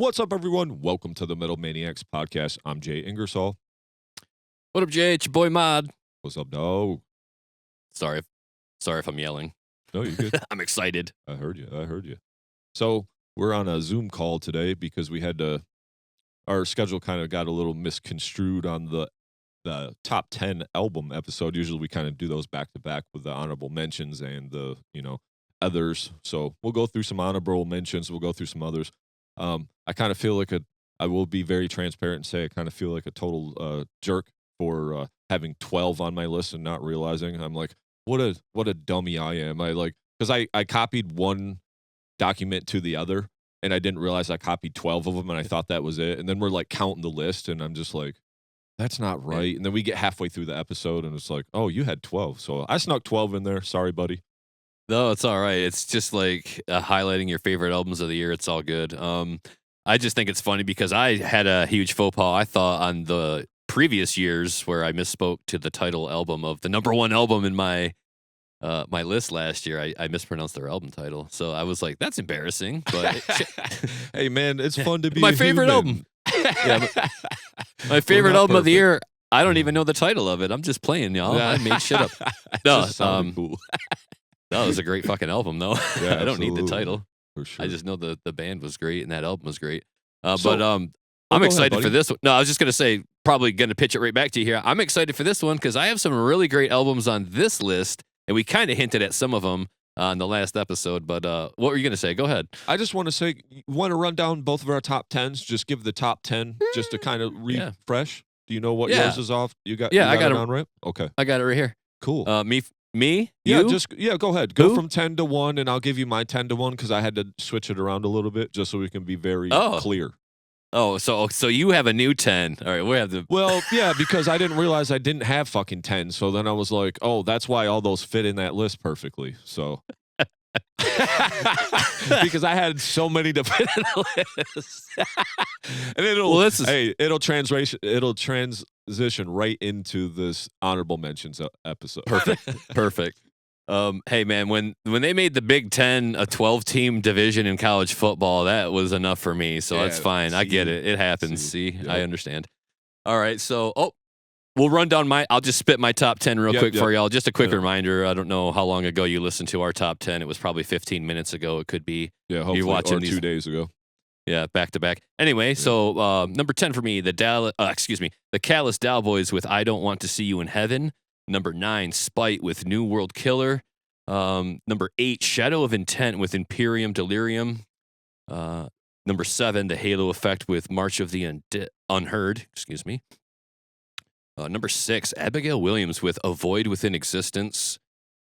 What's up, everyone? Welcome to the Metal Maniacs Podcast. I'm Jay Ingersoll. What up, Jay? It's your boy Mod. What's up, dog? Sorry if I'm yelling. No, you're good. I'm excited. I heard you. So we're on a Zoom call today because we had to. Our schedule kind of got a little misconstrued on the top 10 album episode. Usually we kind of do those back to back with the honorable mentions and the others. So we'll go through some honorable mentions. We'll go through some others. I kind of feel like I will be very transparent and say I kind of feel like a total jerk for having 12 on my list and not realizing. I'm like, what a dummy I am. Because I copied one document to the other and I didn't realize I copied 12 of them and I thought that was it. And then we're like counting the list and I'm just like, that's not right. And then we get halfway through the episode and it's like, oh, you had 12. So I snuck 12 in there. Sorry, buddy. No, it's all right. It's just like highlighting your favorite albums of the year. It's all good. I just think it's funny because I had a huge faux pas, I thought, on the previous years where I misspoke to the title album of the number one album in my my list last year. I mispronounced their album title. So I was like, that's embarrassing. But hey, man, it's fun to be my favorite album. Yeah, my favorite album of the year. I don't even know the title of it. I'm just playing, y'all. I made shit up. No, cool. That was a great fucking album, though. Yeah, I don't need the title. For sure. I just know the band was great and that album was great. So- but I'm excited for this one. No, I was just going to say, probably going to pitch it right back to you here. I'm excited for this one because I have some really great albums on this list, and we kind of hinted at some of them on the last episode. But what were you going to say? Go ahead. I just want to say, you want to run down both of our top 10s? Just give the top 10 just to kind of refresh. Do you know what yours is off? I got it down right? Okay. I got it right here. Cool. Me? Yeah, You? Go ahead. Go Who? from 10 to 1, and I'll give you my 10 to 1 because I had to switch it around a little bit just so we can be very clear. Oh, so you have a new 10. All right, we have the... Well, yeah, because I didn't realize I didn't have fucking 10, so then I was like, oh, that's why all those fit in that list perfectly, so... because I had so many to fit in the list. And it'll transition right into this honorable mentions episode. Perfect. Hey man, when they made the Big Ten a 12-team division in college football, that was enough for me. So that's fine. I get it. It happens. I understand. All right. So we'll run down I'll just spit my top 10 real quick for y'all. Just a quick reminder. I don't know how long ago you listened to our top 10. It was probably 15 minutes ago. It could be. Yeah, hopefully, you're watching or 2 days ago. Yeah, back to back. Anyway, so number 10 for me, the Callous Cowboys with I Don't Want to See You in Heaven. Number 9, Spite with New World Killer. Number 8, Shadow of Intent with Imperium Delirium. Number 7, The Halo Effect with March of the Unheard. Excuse me. Number 6, Abigail Williams with A Void Within Existence.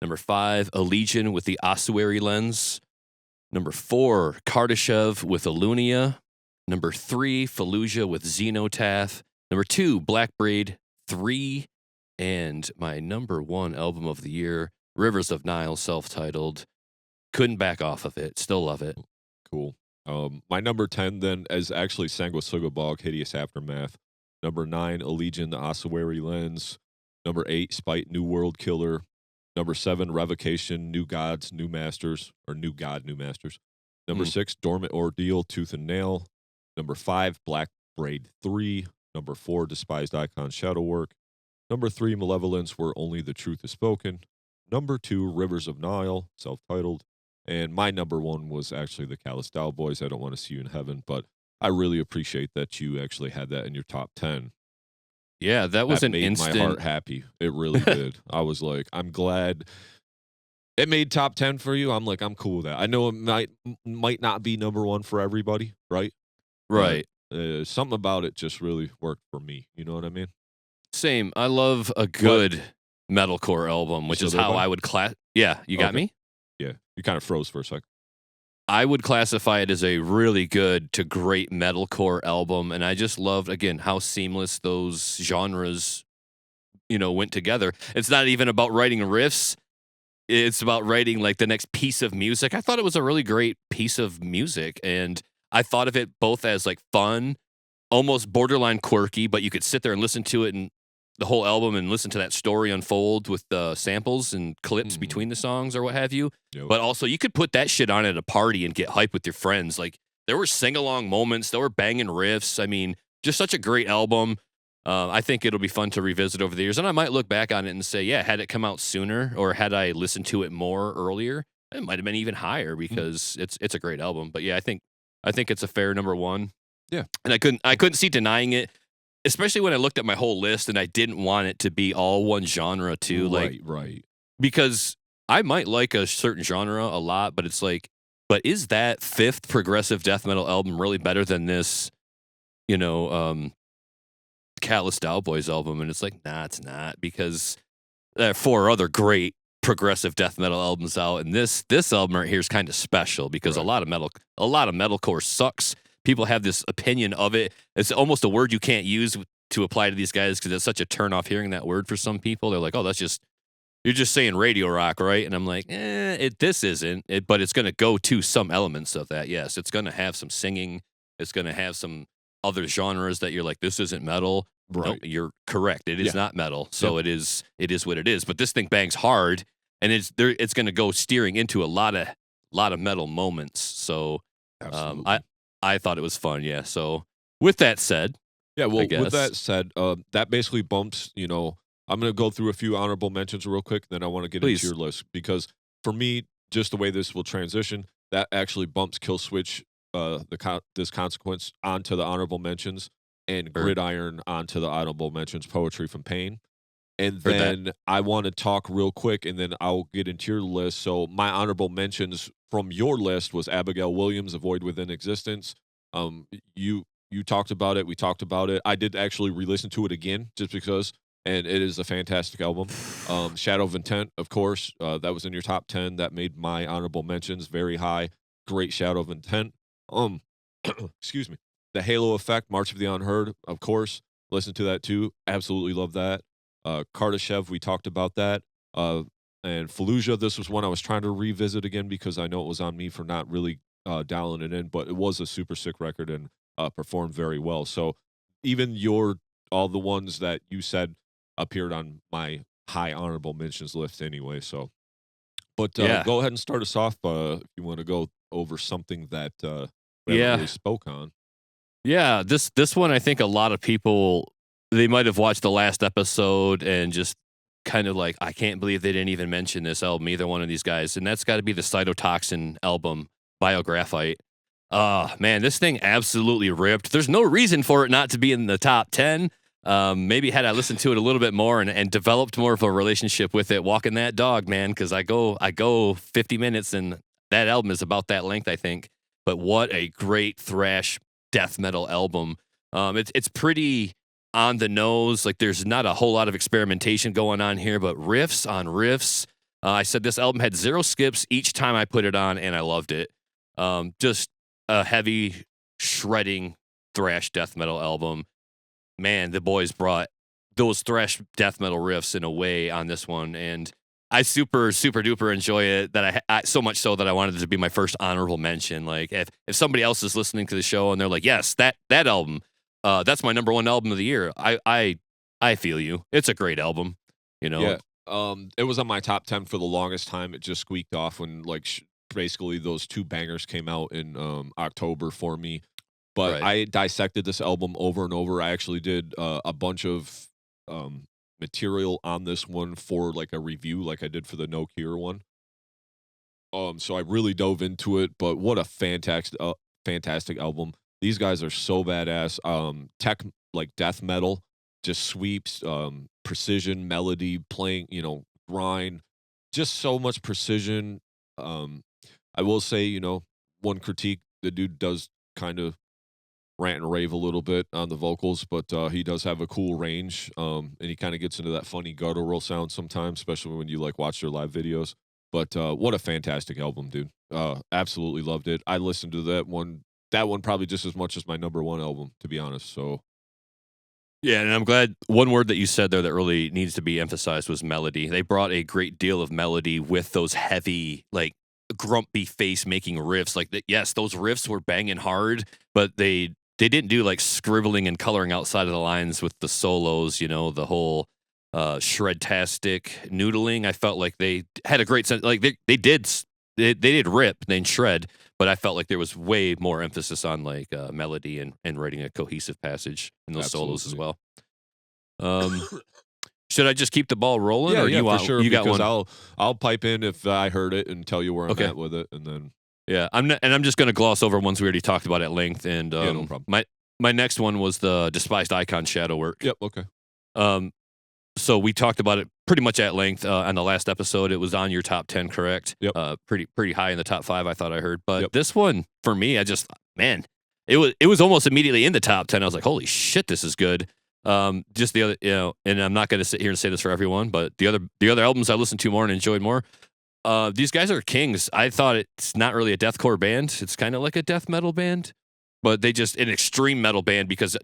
Number 5, Allegiant with The Ossuary Lens. Number 4, Kardashev with Alunia. Number 3, Fallujah with Xenotaph. Number 2, Black Braid 3. And my number 1 album of the year, Rivers of Nile, self-titled. Couldn't back off of it. Still love it. Cool. My number 10 then is actually Sanguisuga Bog, Hideous Aftermath. Number 9, Allegiant, The Ossuary Lens. Number 8, Spite, New World Killer. Number 7, Revocation, New Gods, New Masters, or New God, New Masters. Number 6, Dormant Ordeal, Tooth and Nail. Number 5, Black Braid 3. Number 4, Despised Icon, Shadow Work. Number 3, Malevolence, Where Only the Truth is Spoken. Number 2, Rivers of Nile, self-titled. And my number 1 was actually the Callous Cowboys, I Don't Want to See You in Heaven, but I really appreciate that you actually had that in your top 10. Yeah, that was an made instant. my heart happy. It really did. I was like, I'm glad it made top 10 for you. I'm like, I'm cool with that. I know it might not be number 1 for everybody, right? Right. Something about it just really worked for me. You know what I mean? Same. I love a good metalcore album, which is how I would class. Yeah, you got me? Yeah, you kind of froze for a second. I would classify it as a really good to great metalcore album, and I just loved, again, how seamless those genres, went together. It's not even about writing riffs. It's about writing, like, the next piece of music. I thought it was a really great piece of music, and I thought of it both as, like, fun, almost borderline quirky, but you could sit there and listen to it and the whole album and listen to that story unfold with the samples and clips between the songs or what have you. Yep. But also, you could put that shit on at a party and get hype with your friends. Like, there were sing-along moments, there were banging riffs. I mean, just such a great album. I think it'll be fun to revisit over the years, and I might look back on it and say, yeah, had it come out sooner or had I listened to it more earlier, it might have been even higher because it's a great album. But yeah, I think it's a fair number one. Yeah. And I couldn't see denying it, especially when I looked at my whole list and I didn't want it to be all one genre too. Like, Right. because I might like a certain genre a lot, but it's like, but is that fifth progressive death metal album really better than this, you know, Callous Cowboys album? And it's like, nah, it's not, because there are four other great progressive death metal albums out, and this album right here is kind of special because Right. a lot of metalcore sucks. People have this opinion of it. It's almost a word you can't use to apply to these guys because it's such a turn off hearing that word for some people. They're like, oh, that's just, you're just saying radio rock, right? And I'm like, this isn't. But it's going to go to some elements of that. Yes, it's going to have some singing. It's going to have some other genres that you're like, this isn't metal. Right. Nope, you're correct. It is Yeah. not metal. So it is what it is. But this thing bangs hard, and it's going to go steering into a lot of metal moments. So Absolutely. I thought it was fun. Yeah. So with that said, Yeah, well, with guess. that said, that basically bumps, I'm going to go through a few honorable mentions real quick, then I want to get Please. into your list because for me, just the way this will transition, that actually bumps Kill Switch, this consequence onto the honorable mentions, and Sure. Gridiron onto the honorable mentions, Poetry from Pain. And Heard that. then I want to talk real quick, and then I'll get into your list. So my honorable mentions from your list was Abigail Williams, A Void Within Existence. You talked about it. We talked about it. I did actually re-listen to it again just because, and it is a fantastic album. Shadow of Intent, of course, that was in your top 10. That made my honorable mentions very high. Great Shadow of Intent. Excuse me. The Halo Effect, March of the Unheard, of course. Listen to that too. Absolutely love that. Kardashev, we talked about that. And Fallujah, this was one I was trying to revisit again because I know it was on me for not really dialing it in, but it was a super sick record and performed very well. So even all the ones that you said appeared on my high honorable mentions list anyway. So, but Yeah. go ahead and start us off if you want to go over something that we haven't really spoke on. Yeah, this one, I think a lot of people, they might have watched the last episode and just kind of like, I can't believe they didn't even mention this album, either one of these guys, and that's got to be the Cytotoxin album, Biographite. Man, this thing absolutely ripped. There's no reason for it not to be in the top 10. Maybe had I listened to it a little bit more and developed more of a relationship with it, walking that dog, man, because I go 50 minutes and that album is about that length, I think. But what a great thrash death metal album. It's pretty on the nose. Like, there's not a whole lot of experimentation going on here, but riffs on riffs. I said this album had 0 skips each time I put it on, and I loved it. Just a heavy, shredding thrash death metal album. Man, the boys brought those thrash death metal riffs in a way on this one, and I super duper enjoy it. That I so much so that I wanted it to be my first honorable mention. Like, if somebody else is listening to the show and they're like, yes, that album, that's my number one album of the year. I feel you. It's a great album. Yeah. It was on my top 10 for the longest time. It just squeaked off when basically those 2 bangers came out in October for me. But Right. I dissected this album over and over. I actually did a bunch of material on this one for like a review, like I did for the No Cure one. So I really dove into it. But what a fantastic album! These guys are so badass. Tech, like death metal, just sweeps, precision, melody, playing, grind, just so much precision. I will say, one critique, the dude does kind of rant and rave a little bit on the vocals, but he does have a cool range, and he kind of gets into that funny guttural sound sometimes, especially when you like watch their live videos. But what a fantastic album, dude! Absolutely loved it. I listened to that one probably just as much as my number one album, to be honest. So Yeah, and I'm glad one word that you said there that really needs to be emphasized was melody. They brought a great deal of melody with those heavy, like, grumpy face making riffs. Like, yes, those riffs were banging hard, but they didn't do like scribbling and coloring outside of the lines with the solos, the whole shred-tastic noodling. I felt like they had a great sense. Like, they did they did rip, then shred, but I felt like there was way more emphasis on like melody and writing a cohesive passage in those solos as well. Should I just keep the ball rolling, or do you for want sure. you got Because one? I'll pipe in if I heard it and tell you where I'm Okay. at with it, and then Yeah, I'm just going to gloss over ones we already talked about at length. And no problem. my next one was the Despised Icon Shadow Work. Yep. Okay. So we talked about it pretty much at length on the last episode. It was on your top 10, correct? Yep. Pretty high in the top 5, I thought I heard. But Yep. this one for me, it was almost immediately in the top 10. I was like, holy shit, this is good. Just the other, and I'm not going to sit here and say this for everyone, but the other albums I listened to more and enjoyed more. These guys are kings. I thought it's not really a deathcore band. It's kind of like a death metal band, but they just an extreme metal band because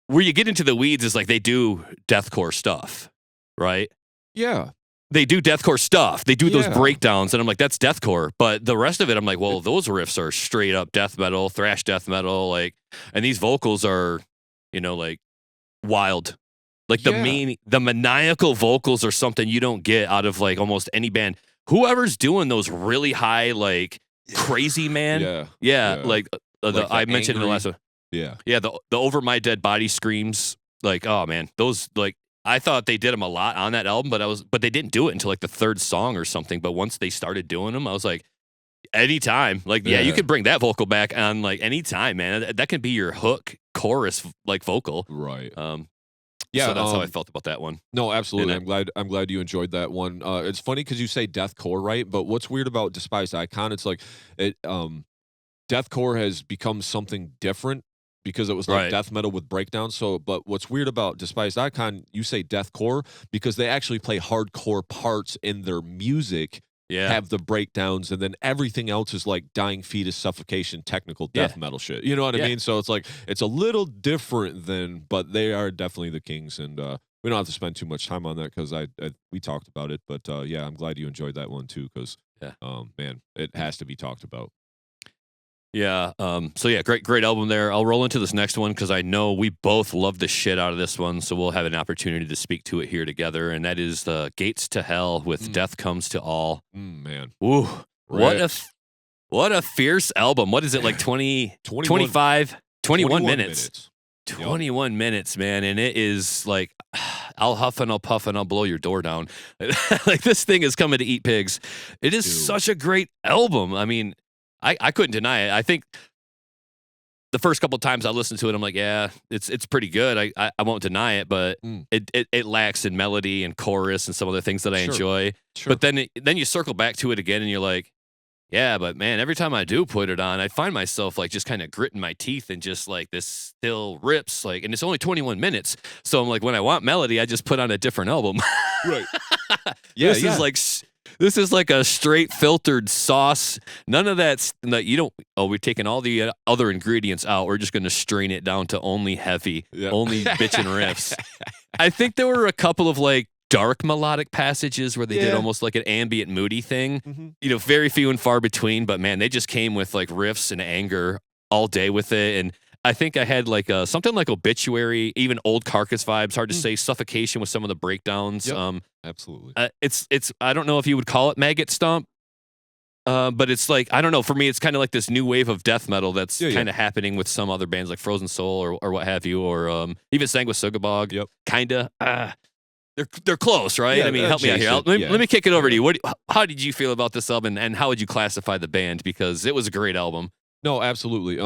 where you get into the weeds is like they do deathcore stuff, right? Yeah. They do deathcore stuff. They do those Yeah. breakdowns, and I'm like, that's deathcore. But the rest of it, I'm like, well, those riffs are straight up death metal, thrash death metal, like, and these vocals are, like wild. Like the maniacal vocals are something you don't get out of like almost any band. Whoever's doing those really high, like crazy man. Yeah. Like I mentioned in the last one. Yeah. Yeah. The Over My Dead Body screams. Like, oh man, those like I thought they did them a lot on that album, but they didn't do it until like the third song or something. But once they started doing them, I was like, anytime. Like, yeah, you could bring that vocal back on like anytime, man. That can be your hook chorus like vocal. Right. So that's how I felt about that one. No, absolutely. I'm glad you enjoyed that one. It's funny because you say deathcore, right? But what's weird about Despised Icon? It's like deathcore has become something different because it was like death metal with breakdowns. So, but what's weird about Despised Icon? You say deathcore because they actually play hardcore parts in their music. Yeah. Have the breakdowns, and then everything else is like dying fetus, suffocation, technical death metal shit. You know what I mean? So it's like it's a little different than, but they are definitely the kings, and we don't have to spend too much time on that because we talked about it. But yeah, I'm glad you enjoyed that one too because man, it has to be talked about. Yeah. So yeah, great album there. I'll roll into this next one because I know we both love the shit out of this one, so we'll have an opportunity to speak to it here together. And that is the Gates to Hell with Death Comes to All. Man. Ooh. What a fierce album. What is it, like 25, 21 minutes? 21 minutes, man. And it is like, I'll huff and I'll puff and I'll blow your door down. Like this thing is coming to eat pigs. It is such a great album. I mean, I couldn't deny it. I think the first couple of times I listened to it, I'm like, yeah, it's pretty good. I won't deny it, but it lacks in melody and chorus and some other things that I enjoy. Sure. But then you circle back to it again and you're like, yeah, but man, every time I do put it on, I find myself like just kind of gritting my teeth and just like this still rips like, and it's only 21 minutes. So I'm like, when I want melody, I just put on a different album. Right. This is like a straight filtered sauce. None of that's we're taking all the other ingredients out. We're just going to strain it down to only heavy, only bitchin' riffs. I think there were a couple of like dark melodic passages where they did almost like an ambient moody thing. Mm-hmm. Very few and far between, but man, they just came with like riffs and anger all day with it. And I think I had like something like Obituary, even old Carcass vibes, hard to say, Suffocation with some of the breakdowns. Yep. Absolutely. It's I don't know if you would call it Maggot Stomp, but it's like, I don't know, for me it's kind of like this new wave of death metal that's kind of happening with some other bands like Frozen Soul or what have you, or even Sanguisugabog. Yep. Kinda. They're close, right? Yeah, I mean, help me out here. Let me kick it over to you. How did you feel about this album, and how would you classify the band? Because it was a great album. No, absolutely.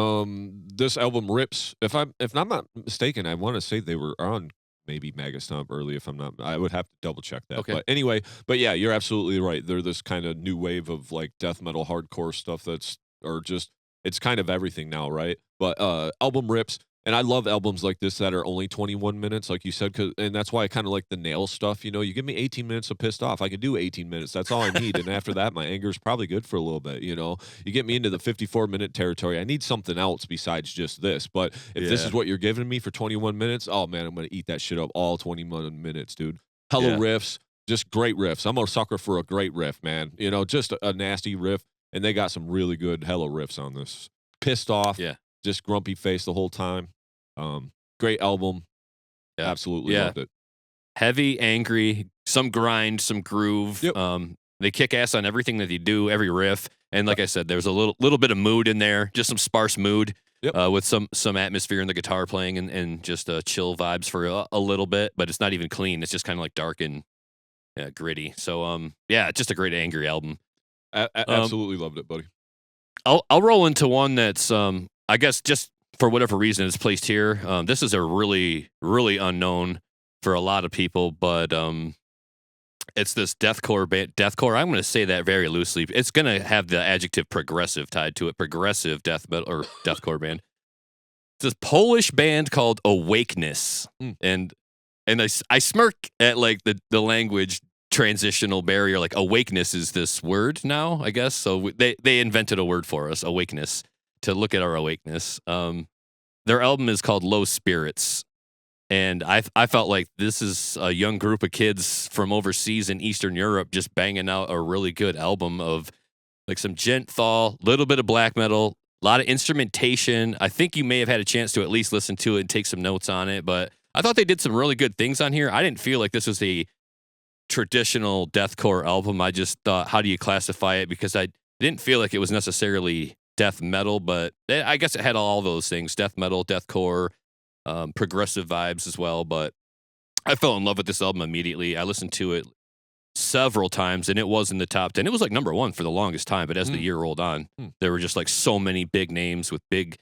This album rips. If I'm not mistaken, I want to say they were on maybe Maggot Stomp early. If I'm not, I would have to double check that. Okay. But anyway, yeah, you're absolutely right. They're this kind of new wave of like death metal, hardcore stuff it's kind of everything now, right? But album rips. And I love albums like this that are only 21 minutes, like you said, and that's why I kind of like the nail stuff. You give me 18 minutes of pissed off, I can do 18 minutes. That's all I need. And after that, my anger is probably good for a little bit. You get me into the 54-minute territory. I need something else besides just this. But if this is what you're giving me for 21 minutes, oh man, I'm going to eat that shit up all 21 minutes, dude. Hella riffs, just great riffs. I'm a sucker for a great riff, man. Just a nasty riff. And they got some really good hella riffs on this. Pissed off. Yeah. Just grumpy face the whole time. Great album. Absolutely loved it. Heavy, angry, some grind, some groove. Yep. They kick ass on everything that they do, every riff. And like I said, there's a little bit of mood in there, just some sparse mood. Yep. With some atmosphere in the guitar playing and just chill vibes for a little bit, but it's not even clean. It's just kind of like dark and gritty. So yeah, just a great angry album. Absolutely loved it, buddy. I'll roll into one that's I guess just for whatever reason it's placed here. This is a really unknown for a lot of people, but it's this deathcore band. Deathcore. I'm going to say that very loosely. It's going to have the adjective progressive tied to it. Progressive death metal or deathcore band. It's this Polish band called Awakeness, and I smirk at like the language transitional barrier. Like awakeness is this word now, I guess. So they invented a word for us, awakeness, to look at our awakeness. Their album is called Low Spirits. And I felt like this is a young group of kids from overseas in Eastern Europe just banging out a really good album of like some genthal, little bit of black metal, a lot of instrumentation. I think you may have had a chance to at least listen to it and take some notes on it, but I thought they did some really good things on here. I didn't feel like this was a traditional deathcore album. I just thought, how do you classify it? Because I didn't feel like it was necessarily death metal, but I guess it had all those things, death metal, deathcore, progressive vibes as well. But I fell in love with this album immediately. I listened to it several times and it was in the top 10. It was like number one for the longest time, but as the year rolled on, there were just like so many big names with big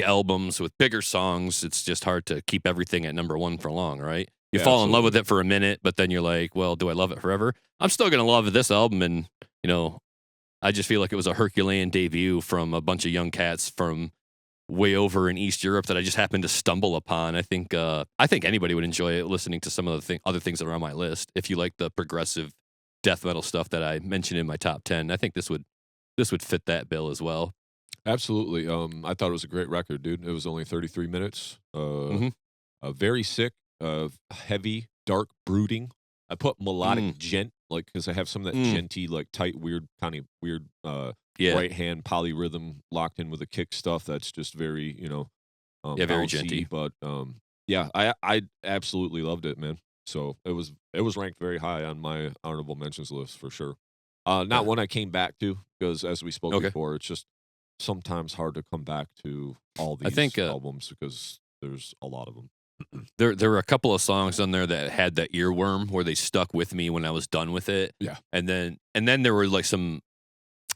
albums with bigger songs. It's just hard to keep everything at number one for long, right? You fall in love with it for a minute, but then you're like, well, do I love it forever? I'm still going to love this album. And, you know, I just feel like it was a Herculean debut from a bunch of young cats from way over in East Europe that I just happened to stumble upon. I think anybody would enjoy it, listening to some of the other things that are on my list. If you like the progressive death metal stuff that I mentioned in my top 10, I think this would fit that bill as well. Absolutely. I thought it was a great record, dude. It was only 33 minutes. Very sick, heavy, dark, brooding. I put melodic gent, like, because I have some of that genty, like tight, weird, kind of weird right hand polyrhythm locked in with the kick stuff. That's just very, very bouncy, genty. But yeah, I absolutely loved it, man. So it was ranked very high on my honorable mentions list for sure. Not one I came back to because, as we spoke before, it's just sometimes hard to come back to all these albums because there's a lot of them. There were a couple of songs on there that had that earworm where they stuck with me when I was done with it. Yeah. And then there were like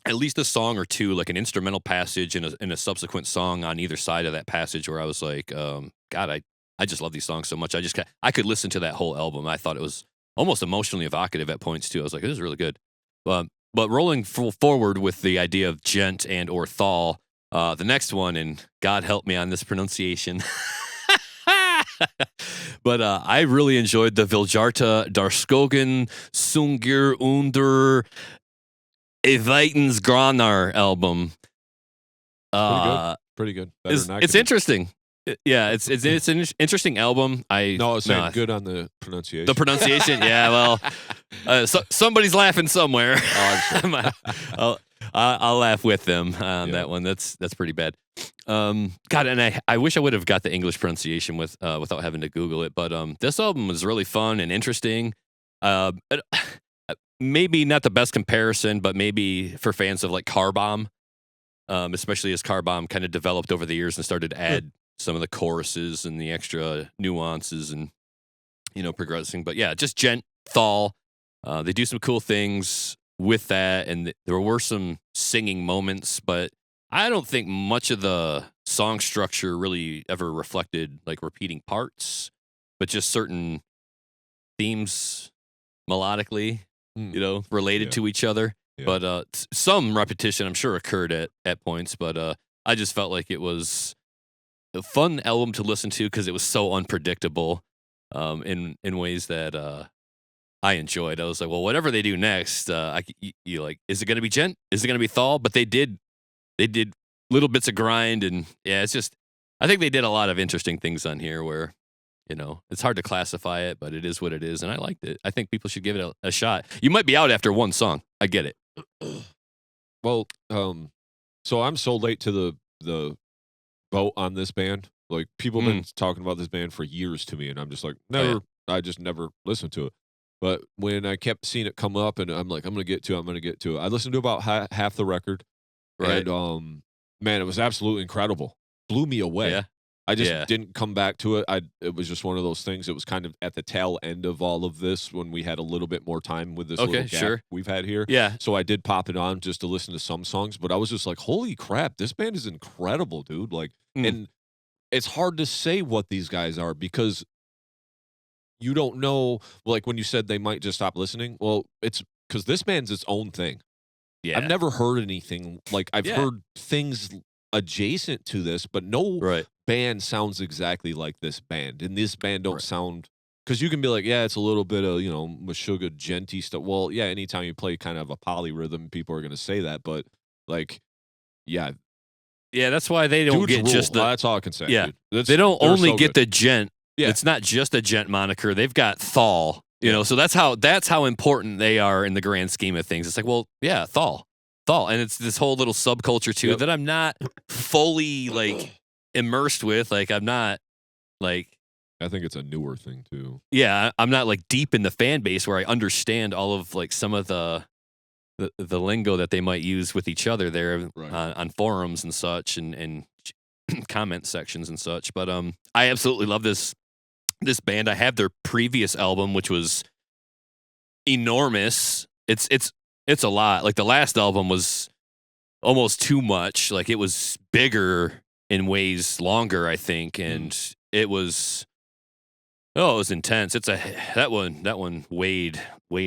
at least a song or two, like an instrumental passage and a subsequent song on either side of that passage where I was like, God, I just love these songs so much. I could listen to that whole album. I thought it was almost emotionally evocative at points too. I was like, this is really good. But rolling forward with the idea of gent and or thal, the next one, and God help me on this pronunciation. But I really enjoyed the Viljarta Darskogen Sungir under Evitensgranar album. Pretty good. It's interesting. Yeah, it's an interesting album. Good on the pronunciation. The pronunciation, yeah. Well, somebody's laughing somewhere. Oh, I'm sure. I'll laugh with them on that one. That's pretty bad. God, and I wish I would have got the English pronunciation without having to Google it. But this album was really fun and interesting. Maybe not the best comparison, but maybe for fans of like Car Bomb, especially as Car Bomb kind of developed over the years and started to add some of the choruses and the extra nuances and progressing. But yeah, just gent thal. They do some cool things with that, and there were some singing moments, but I don't think much of the song structure really ever reflected like repeating parts, but just certain themes melodically, related to each other. Yeah. But some repetition, I'm sure, occurred at points, but I just felt like it was a fun album to listen to because it was so unpredictable in ways that I enjoyed. I was like, well, whatever they do next, you like, is it going to be gent? Is it going to be thal? But they did little bits of grind, and yeah, it's just, I think they did a lot of interesting things on here where, it's hard to classify it, but it is what it is, and I liked it. I think people should give it a shot. You might be out after one song. I get it. Well, so I'm so late to the boat on this band. Like, people have been talking about this band for years to me, and I'm just like, never. I just never listened to it. But when I kept seeing it come up, and I'm like, I'm gonna get to it. I listened to about half the record, Right. and man, it was absolutely incredible. Blew me away. Yeah. I just Yeah. didn't come back to it. It was just one of those things. It was kind of at the tail end of all of this when we had a little bit more time with this little Okay. gap Sure. we've had here. Yeah. So I did pop it on just to listen to some songs, but I was just like, holy crap, this band is incredible, dude. Like, Mm. and it's hard to say what these guys are because you don't know. Like when you said they might just stop listening. Well, it's because this band's its own thing. I've Yeah. never heard anything like I've Yeah. heard things adjacent to this, but no Right. band sounds exactly like this band. And this band don't Right. sound because you can be like, yeah, it's a little bit of, Meshuggah genty stuff. Well, yeah, anytime you play kind of a polyrhythm, people are gonna say that. But like, yeah, Yeah. That's why they don't dudes get rule. just the. That's all I can say. Yeah. Dude. They don't They're only so get good. the gent. Yeah. It's not just a gent moniker. They've got Thal. Yeah. So that's how important they are in the grand scheme of things. It's like, well, yeah, Thal, and it's this whole little subculture too Yep. that I'm not fully like immersed with. Like I'm not like. I think it's a newer thing too. Yeah, I'm not like deep in the fan base where I understand all of like some of the lingo that they might use with each other there Right. on forums and such and comment sections and such. But I absolutely love this band. I have their previous album, which was enormous. It's a lot. Like the last album was almost too much. Like it was bigger in ways longer, I think, and it was. Oh, it was intense. That one weighed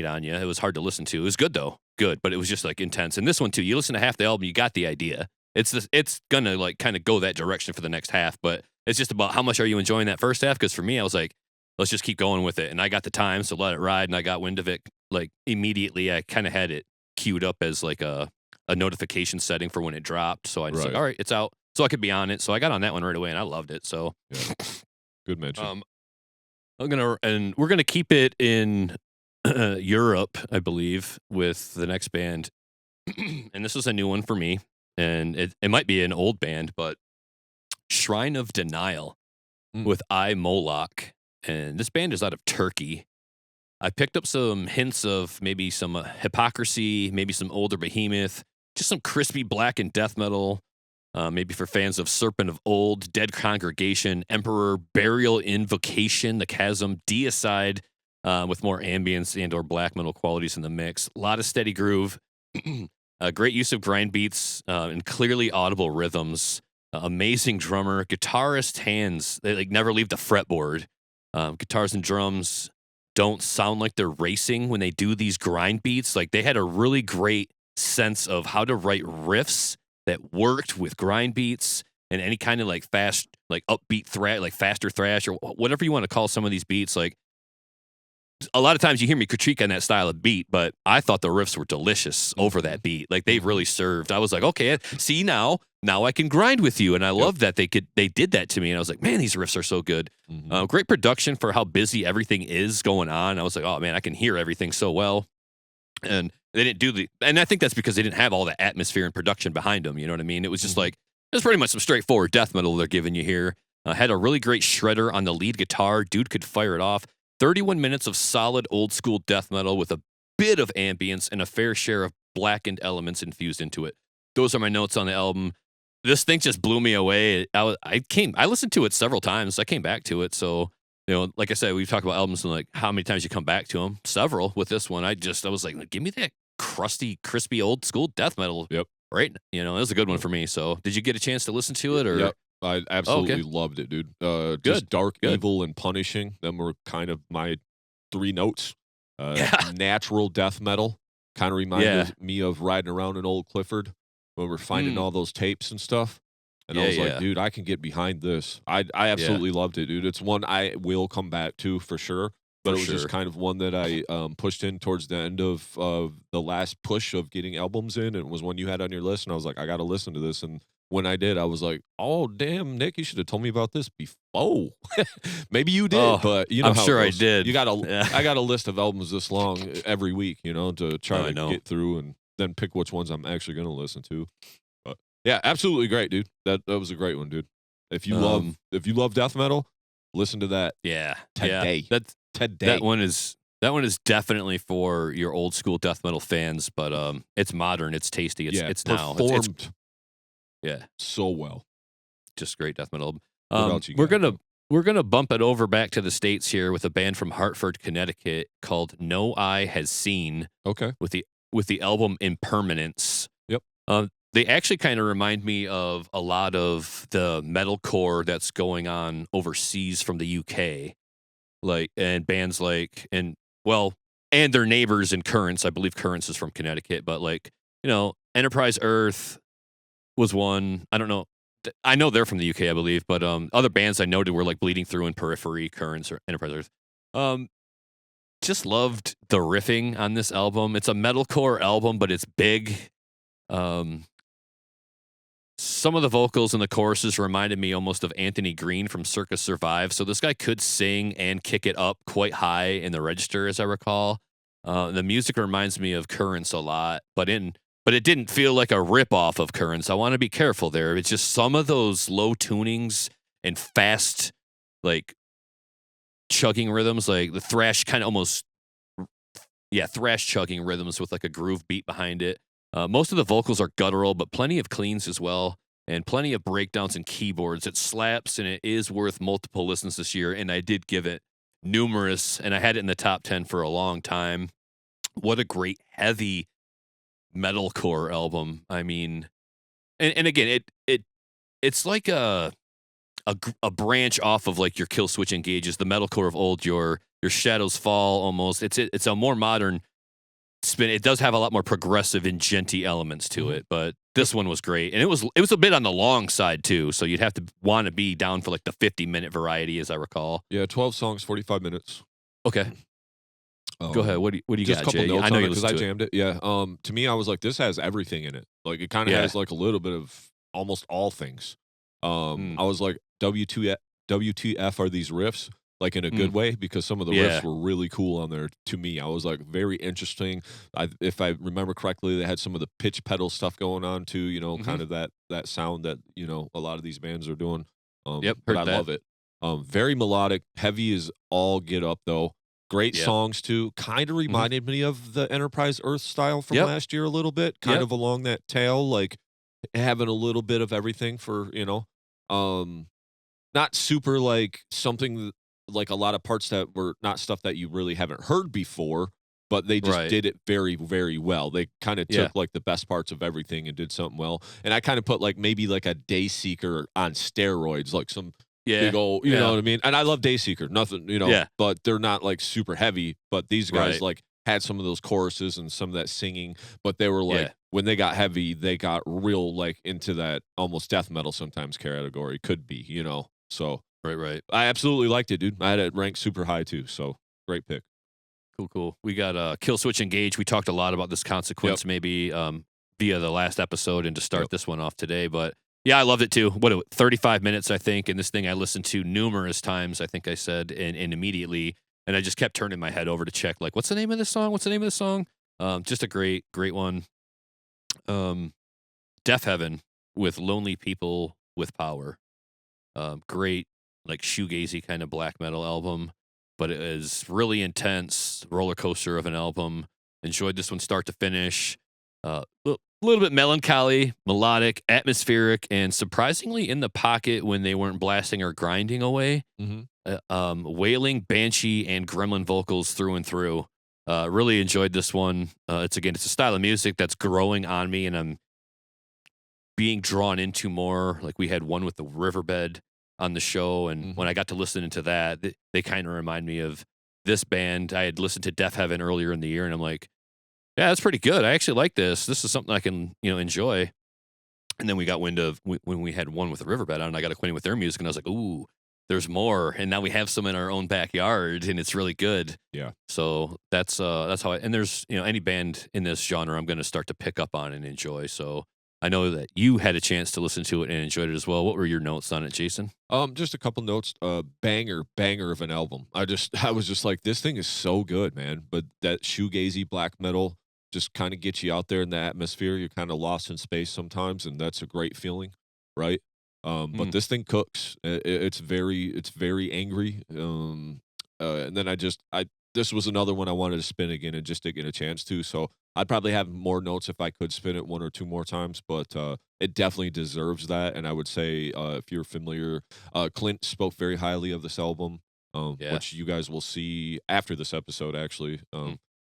on you. It was hard to listen to. It was good though, but it was just like intense. And this one too. You listen to half the album, you got the idea. It's gonna like kind of go that direction for the next half, but it's just about how much are you enjoying that first half? Because for me, I was like, let's just keep going with it, and I got the time, so let it ride, and I got wind of it like immediately. I kind of had it queued up as like a notification setting for when it dropped, so I just like, Right. all right, it's out, so I could be on it. So I got on that one right away, and I loved it. So Yeah. Good mention. we're gonna keep it in Europe, I believe, with the next band, and this is a new one for me, and it might be an old band, but Shrine of Denial with I Moloch, and this band is out of Turkey. I picked up some hints of maybe some Hypocrisy, maybe some older Behemoth, just some crispy black and death metal. Maybe for fans of Serpent of Old, Dead Congregation, Emperor, Burial Invocation, The Chasm, Deicide, with more ambience and or black metal qualities in the mix. A lot of steady groove, great use of grind beats and clearly audible rhythms. Amazing drummer, guitarist hands, they like never leave the fretboard. Guitars and drums don't sound like they're racing when they do these grind beats. Like they had a really great sense of how to write riffs that worked with grind beats and any kind of like fast, like upbeat thrash, like faster thrash or whatever you want to call some of these beats. Like a lot of times you hear me critique on that style of beat, but I thought the riffs were delicious over that beat. Like they really served. I was like, okay, see now I can grind with you. And I love that they did that to me. And I was like, man, these riffs are so good. Great production for how busy everything is going on. I was like, oh man, I can hear everything so well. And they didn't do and I think that's because they didn't have all the atmosphere and production behind them. You know what I mean? It was just like, it was pretty much some straightforward death metal they're giving you here. Had a really great shredder on the lead guitar. Dude could fire it off. 31 minutes of solid old school death metal with a bit of ambience and a fair share of blackened elements infused into it. Those are my notes on the album. This thing just blew me away. I listened to it several times. I came back to it. So, like I said, we've talked about albums and like how many times you come back to them. Several with this one. I was like, give me that crusty, crispy old school death metal. Yep. Right. It was a good one for me. So did you get a chance to listen to it or? Yep. I absolutely loved it, dude. Just dark, evil, and punishing. Them were kind of my three notes. Natural death metal. Kind of reminded me of riding around in Old Clifford when we're finding all those tapes and stuff. And I was like, dude, I can get behind this. I absolutely loved it, dude. It's one I will come back to for sure. But it was just kind of one that I pushed in towards the end of the last push of getting albums in. And it was one you had on your list. And I was like, I got to listen to this. And when I did, I was like, oh, damn, Nick, you should have told me about this before. Maybe you did, but I'm sure I did. I got a list of albums this long every week, to try to get through and then pick which ones I'm actually going to listen to. But yeah, absolutely great, dude. That was a great one, dude. If you love death metal, listen to that. Yeah. Today. Yeah. Today. That one is That one is definitely for your old school death metal fans, but it's modern, it's tasty, Yeah, it's now, it's performed yeah, so well. just great death metal. What else you We're got, gonna though? we're gonna bump it over back to the states here with a band from Hartford, Connecticut called No Eye Has Seen Okay. with the album Impermanence. Yep. They actually kind of remind me of a lot of the metalcore that's going on overseas from the UK, like and bands like well and their neighbors in Currents. I believe Currents is from Connecticut, but like Enterprise Earth was one. I don't know. I know they're from the UK, I believe, but other bands I noted were like Bleeding Through and Periphery, Currents, or Enterprise Earth. Um, just loved the riffing on this album. It's a metalcore album, but it's big. Um, some of the vocals and the choruses reminded me almost of Anthony Green from Circus Survive. So this guy could sing and kick it up quite high in the register, as I recall. The music reminds me of Currents a lot, but it didn't feel like a rip off of Currents. I want to be careful there. It's just some of those low tunings and fast, like chugging rhythms, like the thrash kind of almost, yeah, thrash chugging rhythms with like a groove beat behind it. Most of the vocals are guttural, but plenty of cleans as well, and plenty of breakdowns and keyboards. It slaps, and it is worth multiple listens this year. And I did give it numerous, and I had it in the top 10 for a long time. What a great heavy metalcore album. I mean, and again, it's like a branch off of like your Kill Switch Engages, the metalcore of old, your Shadows Fall almost. It's a more modern spin. It does have a lot more progressive and genty elements to it, but this one was great, and it was a bit on the long side too. So you'd have to want to be down for like the 50-minute variety, as I recall. Yeah, 12 songs, 45 minutes. Okay, go ahead. What do you Just got, a couple Jay? notes I know on you it because I listen to it. jammed it. Yeah. To me, I was like, this has everything in it. Like, it kind of Yeah. has like a little bit of almost all things. Mm. I was like, WTF are these riffs? Like in a good way, because some of the Yeah. riffs were really cool on there to me. I was like, very interesting. If I remember correctly, they had some of the pitch pedal stuff going on too, kind of that sound that, a lot of these bands are doing. Yep, But heard I that. love it. Very melodic, heavy as all get up though. Great Yep. songs too. Kind of reminded me of the Enterprise Earth style from Yep. last year a little bit. Kind Yep. of along that tail, like having a little bit of everything for, not super like something like a lot of parts that were not stuff that you really haven't heard before, but they just Right. did it very, very well. They kind of Yeah. took like the best parts of everything and did something well. And I kind of put like maybe like a Dayseeker on steroids, like some Yeah. big old, you know what I mean? And I love Dayseeker, nothing, Yeah. but they're not like super heavy. But these guys Right. like had some of those choruses and some of that singing, but they were like, Yeah. when they got heavy, they got real like into that almost death metal sometimes category, could be, So Right. I absolutely liked it, dude. I had it ranked super high too, so great pick. Cool. We got Kill Switch Engage. We talked a lot about this consequence maybe via the last episode and to start this one off today. But yeah, I loved it too. 35 minutes, I think. And this thing I listened to numerous times, I think I said, and immediately. And I just kept turning my head over to check, like, what's the name of this song? What's the name of this song? Just a great one. Death Heaven with Lonely People with Power. Great, like shoegazy kind of black metal album, but it is really intense, roller coaster of an album. Enjoyed this one start to finish. A little bit melancholy, melodic, atmospheric, and surprisingly in the pocket when they weren't blasting or grinding away. Wailing, banshee, and gremlin vocals through and through. Really enjoyed this one. It's a style of music that's growing on me, and I'm being drawn into more. Like we had one with the Riverbed on the show, and when I got to listen into that, they kind of remind me of this band. I had listened to Death Heaven earlier in the year, and I'm like, yeah, that's pretty good. I actually like this. This is something I can, enjoy. And then we got wind of when we had one with the Riverbed on, and I got acquainted with their music, and I was like, ooh, there's more. And now we have some in our own backyard, and it's really good. Yeah. So that's how and there's, any band in this genre I'm going to start to pick up on and enjoy. So I know that you had a chance to listen to it and enjoyed it as well. What were your notes on it, Jason? Just a couple notes. Banger of an album. I was just like, this thing is so good, man. But that shoegazy black metal just kind of gets you out there in the atmosphere. You're kind of lost in space sometimes, and that's a great feeling, right? But this thing cooks. It's very angry. And then I this was another one I wanted to spin again and just didn't get a chance to. So I'd probably have more notes if I could spin it one or two more times, but it definitely deserves that. And I would say if you're familiar, Clint spoke very highly of this album, which you guys will see after this episode, actually.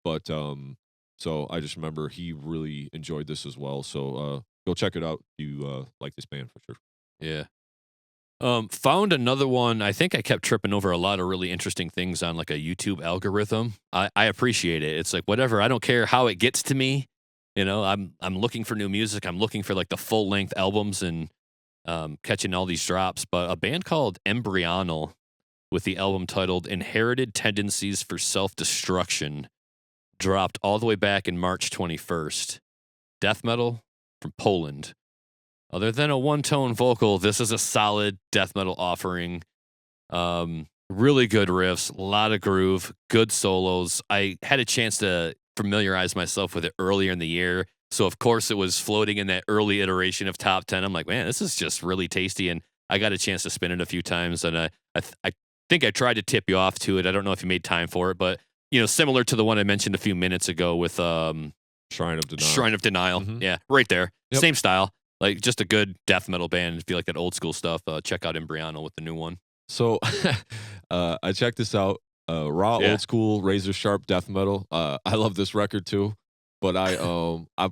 But so I just remember he really enjoyed this as well. So go check it out if you like this band for sure. Yeah. Found another one. I think I kept tripping over a lot of really interesting things on like a YouTube algorithm. I appreciate it. It's like whatever. I don't care how it gets to me. You know, I'm looking for new music. I'm looking for like the full length albums and catching all these drops. But a band called Embryonal with the album titled "Inherited Tendencies for Self-Destruction" dropped all the way back in March 21st. Death metal from Poland. Other than a one-tone vocal, this is a solid death metal offering. Really good riffs, a lot of groove, good solos. I had a chance to familiarize myself with it earlier in the year, so of course it was floating in that early iteration of top 10. I'm like, man, this is just really tasty, and I got a chance to spin it a few times, and I think I tried to tip you off to it. I don't know if you made time for it, but you know, similar to the one I mentioned a few minutes ago with Shrine of Denial. Shrine of Denial. Mhm. Yeah, right there. Yep. Same style. Like just a good death metal band. If you like that old school stuff, check out Embryonal with the new one. So I checked this out. Raw, old school, razor sharp death metal. I love this record too. But I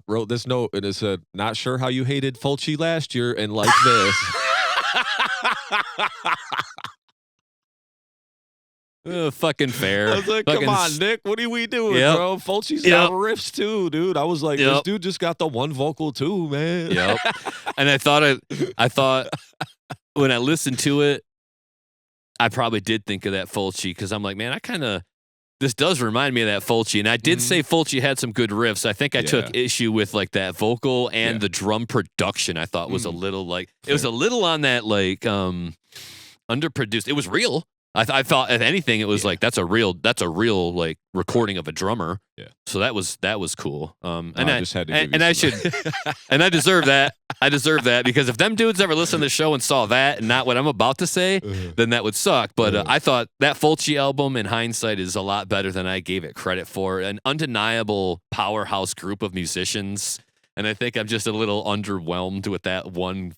wrote this note and it said, "Not sure how you hated Fulci last year and like this." Fucking fair. I was like, come on, Nick, what are we doing, bro? Fulci's got riffs too, dude. I was like, this dude just got the one vocal too, man. Yep. And I thought when I listened to it, I probably did think of that Fulci because I'm like, man, this does remind me of that Fulci. And I did say Fulci had some good riffs. I think I took issue with like that vocal and the drum production. I thought was a little like, it was a little on that like underproduced. It was real. I thought if anything, it was like that's a real like recording of a drummer. Yeah. So that was cool. And I just had to give you and I some- should and I deserve that. I deserve that because if them dudes ever listened to the show and saw that and not what I'm about to say, then that would suck. But I thought that Fulci album in hindsight is a lot better than I gave it credit for. An undeniable powerhouse group of musicians. And I think I'm just a little underwhelmed with that one.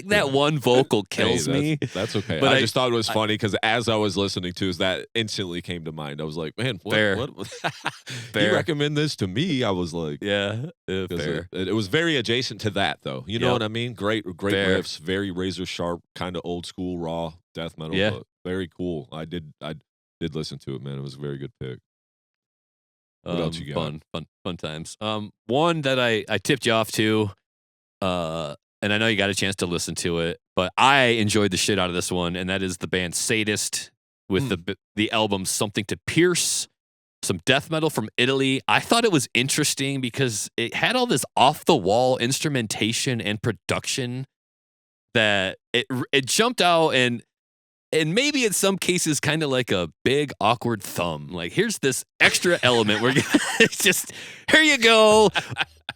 That one vocal kills me. That's okay. But I just thought it was funny because as I was listening to it, that instantly came to mind. I was like, man, Fair. what? Fair. You recommend this to me? I was like, Yeah, 'cause fair. it was very adjacent to that, though. You know what I mean? Great Fair. riffs, very razor sharp, kind of old school raw death metal. Yeah. But very cool. I did listen to it, man. It was a very good pick. What else you got? Fun times. One that I tipped you off to, and I know you got a chance to listen to it, but I enjoyed the shit out of this one, and that is the band Sadist with the album Something to Pierce, some death metal from Italy. I thought it was interesting because it had all this off the wall instrumentation and production that it jumped out and maybe in some cases kind of like a big awkward thumb. Like here's this extra element. It's just here you go.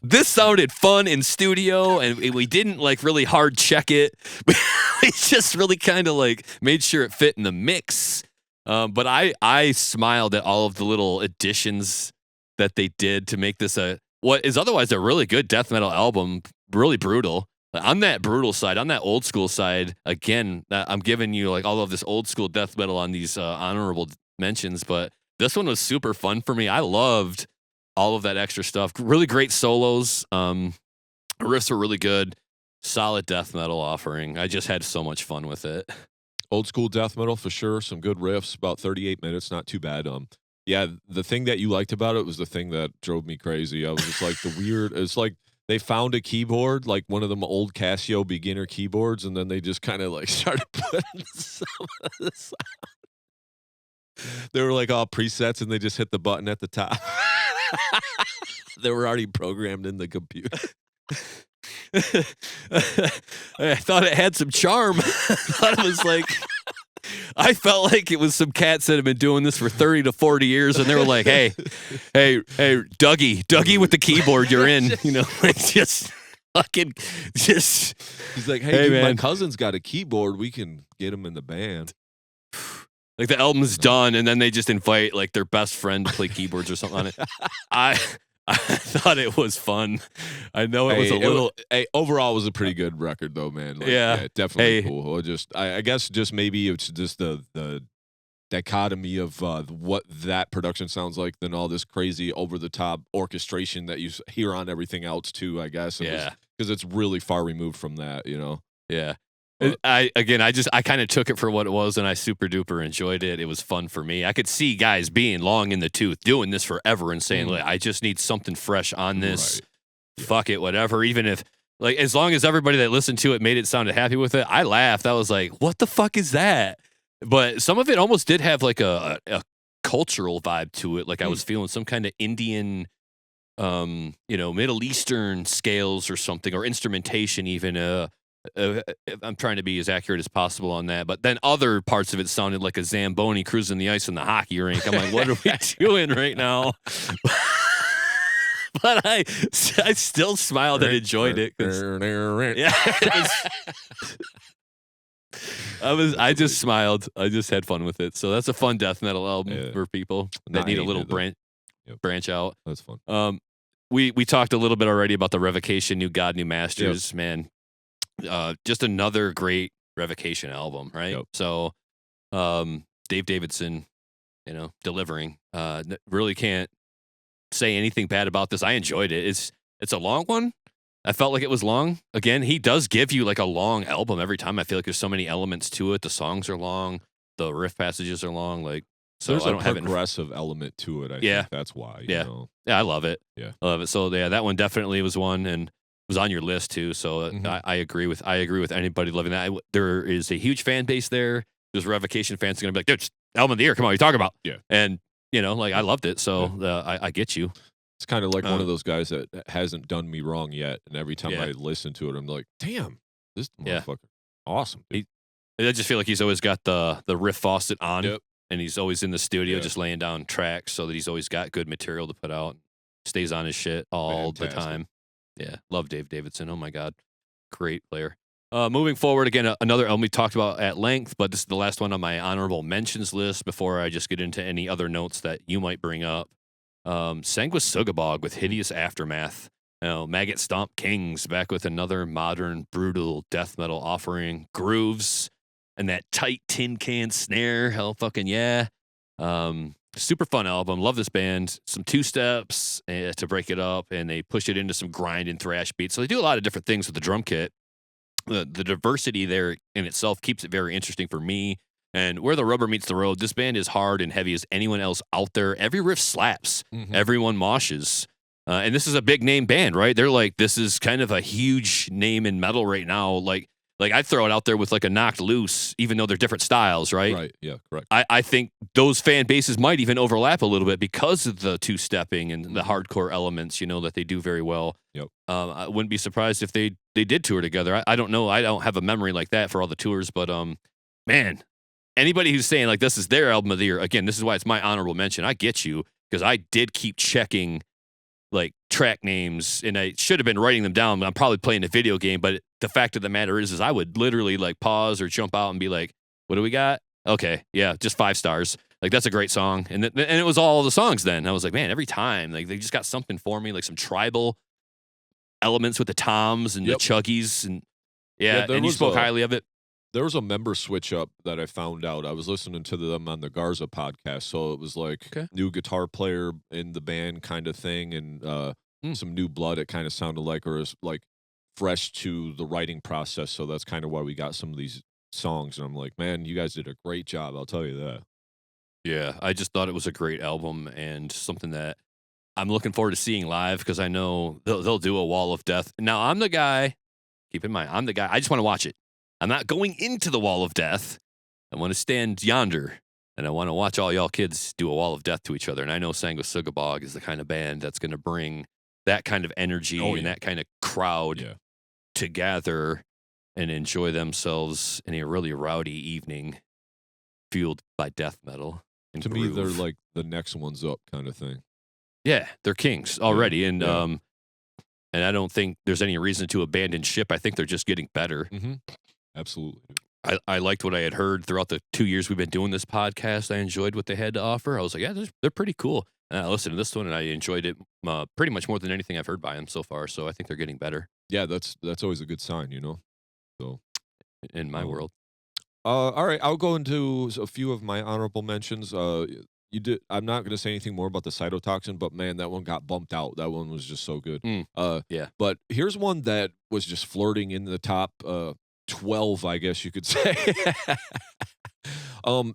This sounded fun in studio, and we didn't like really hard check it. We just really kind of like made sure it fit in the mix. But I smiled at all of the little additions that they did to make this what is otherwise a really good death metal album. Really brutal. On that brutal side, on that old school side, again, I'm giving you like all of this old school death metal on these honorable mentions, but this one was super fun for me. I loved all of that extra stuff. Really great solos. Riffs were really good. Solid death metal offering. I just had so much fun with it. Old school death metal for sure. Some good riffs. About 38 minutes. Not too bad. Yeah, the thing that you liked about it was the thing that drove me crazy. I was just like the weird. It's like they found a keyboard, like one of them old Casio beginner keyboards, and then they just kind of like started putting some of the sound. They were like all presets, and they just hit the button at the top. They were already programmed in the computer. I thought it had some charm. I thought it was like, I felt like it was some cats that have been doing this for 30 to 40 years, and they were like, hey, Dougie with the keyboard, you're in. You know, like just fucking just. He's like, hey dude, man. my cousin's got a keyboard. We can get him in the band. Like the album's done, and then they just invite like their best friend to play keyboards or something on it. I I thought it was fun. I know it was a little. Overall, it was a pretty good record, though, man. Like, Yeah. definitely Hey. cool. Or just, I guess, just maybe it's just the dichotomy of what that production sounds like, than all this crazy over the top orchestration that you hear on everything else too. I guess, Yeah. because it's really far removed from that, Yeah. But- I kind of took it for what it was, and I super duper enjoyed it. It was fun for me. I could see guys being long in the tooth, doing this forever, and saying, "Look, I just need something fresh on this. Right. Yeah. Fuck it, whatever." Even if, like, as long as everybody that listened to it made it sounded happy with it, I laughed. I was like, "What the fuck is that?" But some of it almost did have like a cultural vibe to it. Like I was feeling some kind of Indian, Middle Eastern scales or something, or instrumentation even. I'm trying to be as accurate as possible on that, but then other parts of it sounded like a Zamboni cruising the ice in the hockey rink. I'm like, what are we doing right now? But I still smiled and enjoyed it. Yeah, I just smiled. I just had fun with it. So that's a fun death metal album for people that need a little branch out. That's fun. We talked a little bit already about the Revocation, New God, New Masters, man. Just another great Revocation album, right? Yep. So, Dave Davidson, delivering. Really can't say anything bad about this. I enjoyed it. It's a long one. I felt like it was long. Again, he does give you like a long album every time. I feel like there's so many elements to it. The songs are long. The riff passages are long. Like, so there's I don't a have it. progressive element to it. I think that's why. Yeah, I love it. Yeah, I love it. So yeah, that one definitely was one, and was on your list too. So I agree with anybody loving that. There is a huge fan base there. There's Revocation fans are gonna be like, "Dude, it's album of the year. Come on, what are you talking about?" Yeah, and like I loved it. So I get you. It's kind of like one of those guys that hasn't done me wrong yet, and every time I listen to it, I'm like, "Damn, this motherfucker, awesome!" I just feel like he's always got the riff faucet on, and he's always in the studio just laying down tracks so that he's always got good material to put out. Stays on his shit all the time. Yeah, love Dave Davidson. Oh my God, great player. Moving forward, again, another album we talked about at length, but this is the last one on my honorable mentions list before I just get into any other notes that you might bring up. Sanguis Sugabog with Hideous Aftermath. Maggot Stomp Kings back with another modern, brutal death metal offering. Grooves and that tight tin can snare. Hell fucking yeah. Super fun album. Love this band. Some two steps to break it up, and they push it into some grind and thrash beats. So they do a lot of different things with the drum kit. The diversity there in itself keeps it very interesting for me. And where the rubber meets the road, this band is hard and heavy as anyone else out there. Every riff slaps. Everyone moshes. And this is a big name band, right? They're like, this is kind of a huge name in metal right now. Like I'd throw it out there with like a Knocked Loose, even though they're different styles, right? Right, yeah, correct. I think those fan bases might even overlap a little bit because of the two-stepping and the hardcore elements, that they do very well. Yep. I wouldn't be surprised if they did tour together. I don't know. I don't have a memory like that for all the tours, but man, anybody who's saying like this is their album of the year, again, this is why it's my honorable mention. I get you, because I did keep checking like track names, and I should have been writing them down. I'm probably playing a video game, but the fact of the matter is I would literally like pause or jump out and be like, "What do we got?" Okay, yeah, just 5 stars. Like that's a great song, and it was all the songs. Then I was like, man, every time like they just got something for me, like some tribal elements with the toms and the chuggies, and and you spoke highly of it. There was a member switch up that I found out. I was listening to them on the Garza podcast, so it was like new guitar player in the band kind of thing, and some new blood. It kind of sounded like, or is like fresh to the writing process. So that's kind of why we got some of these songs. And I'm like, man, you guys did a great job. I'll tell you that. Yeah, I just thought it was a great album and something that I'm looking forward to seeing live, because I know they'll do a Wall of Death. Now I'm the guy. Keep in mind, I'm the guy. I just want to watch it. I'm not going into the Wall of Death. I want to stand yonder, and I want to watch all y'all kids do a Wall of Death to each other. And I know Sanguis Sugabog is the kind of band that's going to bring that kind of energy and that kind of crowd together and enjoy themselves in a really rowdy evening fueled by death metal. And to me, they're like the next one's up kind of thing. Yeah, they're kings already. And I don't think there's any reason to abandon ship. I think they're just getting better. Absolutely. I liked what I had heard throughout the 2 years we've been doing this podcast. I enjoyed what they had to offer. I was like, yeah, they're pretty cool. And I listened to this one and I enjoyed it pretty much more than anything I've heard by them so far. So I think they're getting better Yeah, that's always a good sign, you know. So, in my um, world. all right, I'll go into a few of my honorable mentions. You did. I'm not going to say anything more about the cytotoxin, but man, that one got bumped out. That one was just so good. Mm, Uh, yeah. but here's one that was just flirting in the top 12, I guess you could say.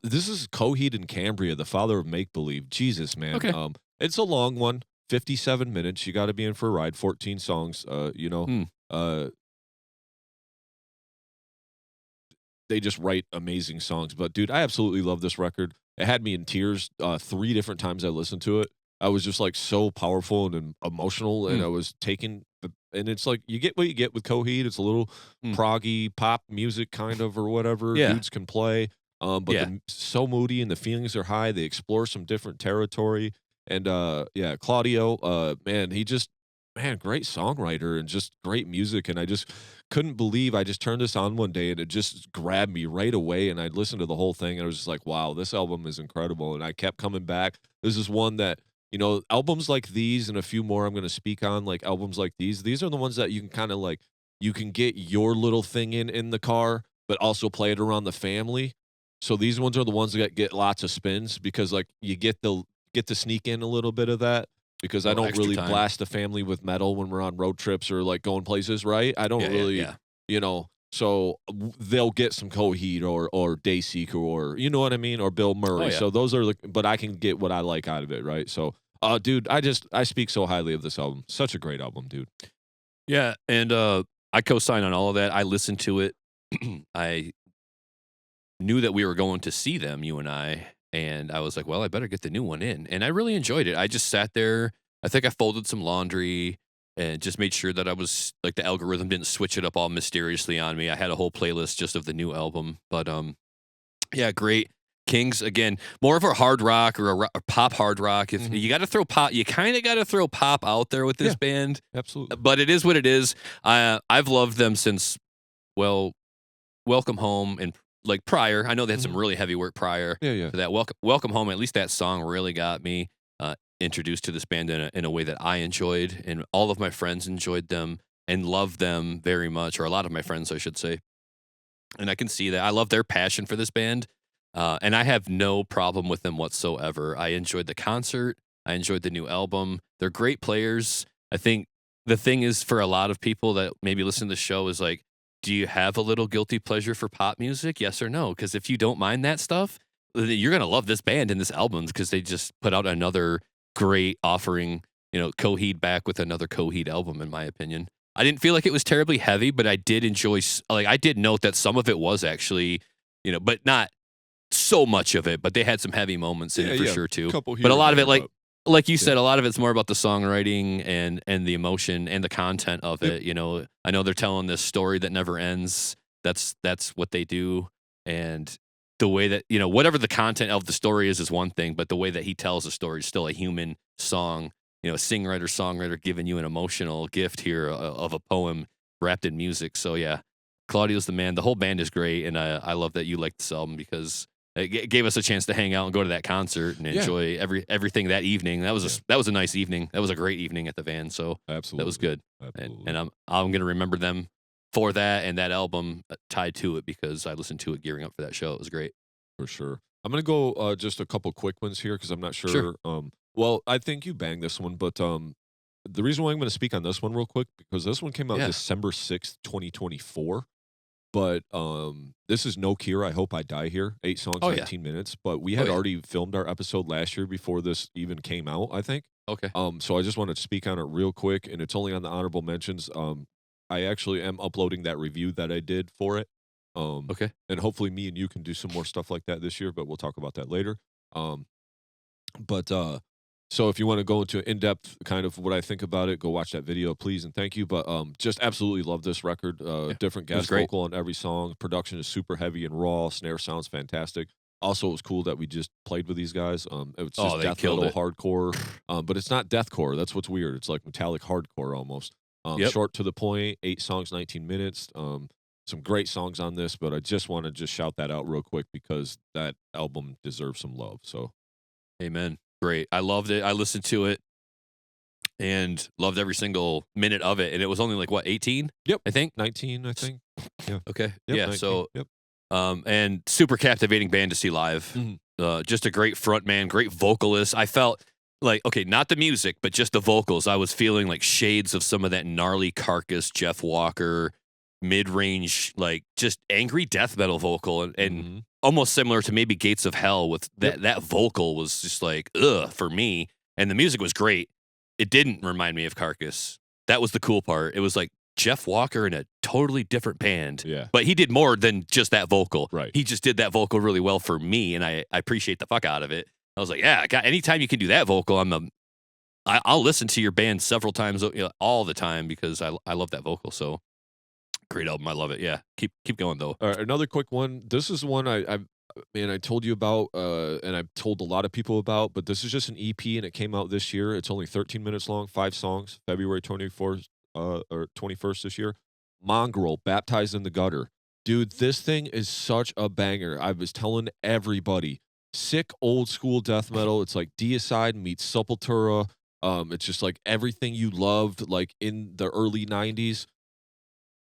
This is Coheed and Cambria, the father of make believe. Jesus, man. Okay. It's a long one, 57 minutes. You got to be in for a ride. 14 songs. Mm, Uh, they just write amazing songs. But dude, I absolutely love this record. It had me in tears 3 different times I listened to it. I was just like so powerful and emotional, and mm, I was taken. And it's like you get what you get with Coheed. It's a little mm. proggy pop music kind of or whatever. Yeah. Dudes can play. But Yeah. so moody and the feelings are high. They explore some different territory. And yeah, Claudio, man, great songwriter and just great music. And I just couldn't believe I just turned this on one day and it just grabbed me right away. And I listened to the whole thing and I was just like, wow, this album is incredible. And I kept coming back. This is one that, albums like these and a few more I'm going to speak on, like albums like these are the ones that you can kind of like, you can get your little thing in the car, but also play it around the family. So these ones are the ones that get lots of spins because like you get to sneak in a little bit of that because I Little don't extra really time. blast the family with metal when we're on road trips or like going places, right? I don't Yeah. really, Yeah. so they'll get some Coheed or Dayseeker or you know what I mean or Bill Murray. Oh, yeah. So those are but I can get what I like out of it, right? So, dude, I speak so highly of this album. Such a great album, dude. Yeah. And I co-sign on all of that. I listened to it. I knew that we were going to see them, you and I was like, well, I better get the new one in. And I really enjoyed it. I just sat there. I think I folded some laundry and just made sure that I was like the algorithm didn't switch it up all mysteriously on me. I had a whole playlist just of the new album. But yeah, great. Kings again, more of a hard rock or a pop hard rock. If Mhm. you got to throw pop, you kind of got to throw pop out there with this Yeah. band. Absolutely. But it is what it is. I've loved them since well, Welcome Home and like prior. I know they had some Mhm. really heavy work prior Yeah, yeah. to that. Welcome Home. At least that song really got me introduced to this band in a way that I enjoyed, and all of my friends enjoyed them and loved them very much, or a lot of my friends, I should say. And I can see that. I love their passion for this band, and I have no problem with them whatsoever. I enjoyed the concert. I enjoyed the new album. They're great players. I think the thing is for a lot of people that maybe listen to the show is like, do you have a little guilty pleasure for pop music? Yes or no? Because if you don't mind that stuff, you're gonna love this band and this album because they just put out another great offering. Coheed back with another Coheed album, in my opinion. I didn't feel like it was terribly heavy, but I did enjoy. Like I did note that some of it was actually, but not so much of it. But they had some heavy moments in Yeah, it for yeah. sure too. Couple here But a and lot of there, it, like but like you yeah. said, a lot of it's more about the songwriting and the emotion and the content of Yep. it. I know they're telling this story that never ends. That's what they do, and the way that whatever the content of the story is one thing, but the way that he tells the story is still a human song. A songwriter giving you an emotional gift here of a poem wrapped in music. So yeah, Claudio's the man. The whole band is great, and I love that you like this album because it gave us a chance to hang out and go to that concert and Yeah. enjoy everything that evening. That was Yeah. that was a nice evening. That was a great evening at the van. So Absolutely. that was good, Absolutely. and I'm gonna remember them for that and that album tied to it because I listened to it gearing up for that show. It was great. For sure. I'm gonna go just a couple quick ones here because I'm not sure. Sure. Well, I think you banged this one, but the reason why I'm gonna speak on this one real quick because this one came out Yeah. December 6th, 2024. But this is No Cure. I Hope I Die Here. 8 songs, Oh, yeah. 19 minutes. But we had yeah. already filmed our episode last year before this even came out, I think. Okay. So I just wanted to speak on it real quick, and it's only on the honorable mentions. I actually am uploading that review that I did for it. Okay. And hopefully me and you can do some more stuff like that this year, but we'll talk about that later. But so if you want to go into in-depth kind of what I think about it, go watch that video, please and thank you. But just absolutely love this record. Different it was guest great. vocal on every song. Production is super heavy and raw. Snare sounds fantastic. Also, it was cool that we just played with these guys. It's just they death killed metal it. hardcore, but it's not deathcore. That's what's weird. It's like metallic hardcore almost. Yep. Short to the point, 8 songs, 19 minutes. some great songs on this, but I just want to just shout that out real quick because that album deserves some love. So, Amen. Great. I loved it. I listened to it and loved every single minute of it. And it was only like what, 18? Yep. I think 19, I think. Yeah. Okay. Yep, Yeah. 19. So, Yep. and super captivating band to see live. Just a great front man, great vocalist. I felt like, okay, not the music, but just the vocals. I was feeling like shades of some of that gnarly Carcass, Jeff Walker, mid-range, like just angry death metal vocal, and almost similar to maybe Gates of Hell with that. That vocal was just like, ugh, for me. And the music was great. It didn't remind me of Carcass. That was the cool part. It was like Jeff Walker in a totally different band. Yeah. But he did more than just that vocal. Right. He just did that vocal really well for me, and I appreciate the fuck out of it. I was like, yeah, anytime you can do that vocal, I'll listen to your band several times, all the time, because I love that vocal. So great album. I love it. Yeah. Keep going though. All right, another quick one. This is one I told you about, and I've told a lot of people about, but this is just an EP, and it came out this year. It's only 13 minutes long, 5 songs, February 24th or 21st this year. Mongrel, Baptized in the Gutter. Dude, this thing is such a banger. I was telling everybody, sick old school death metal. It's like Deicide meets Sepultura. It's just like everything you loved, like in the early 90s.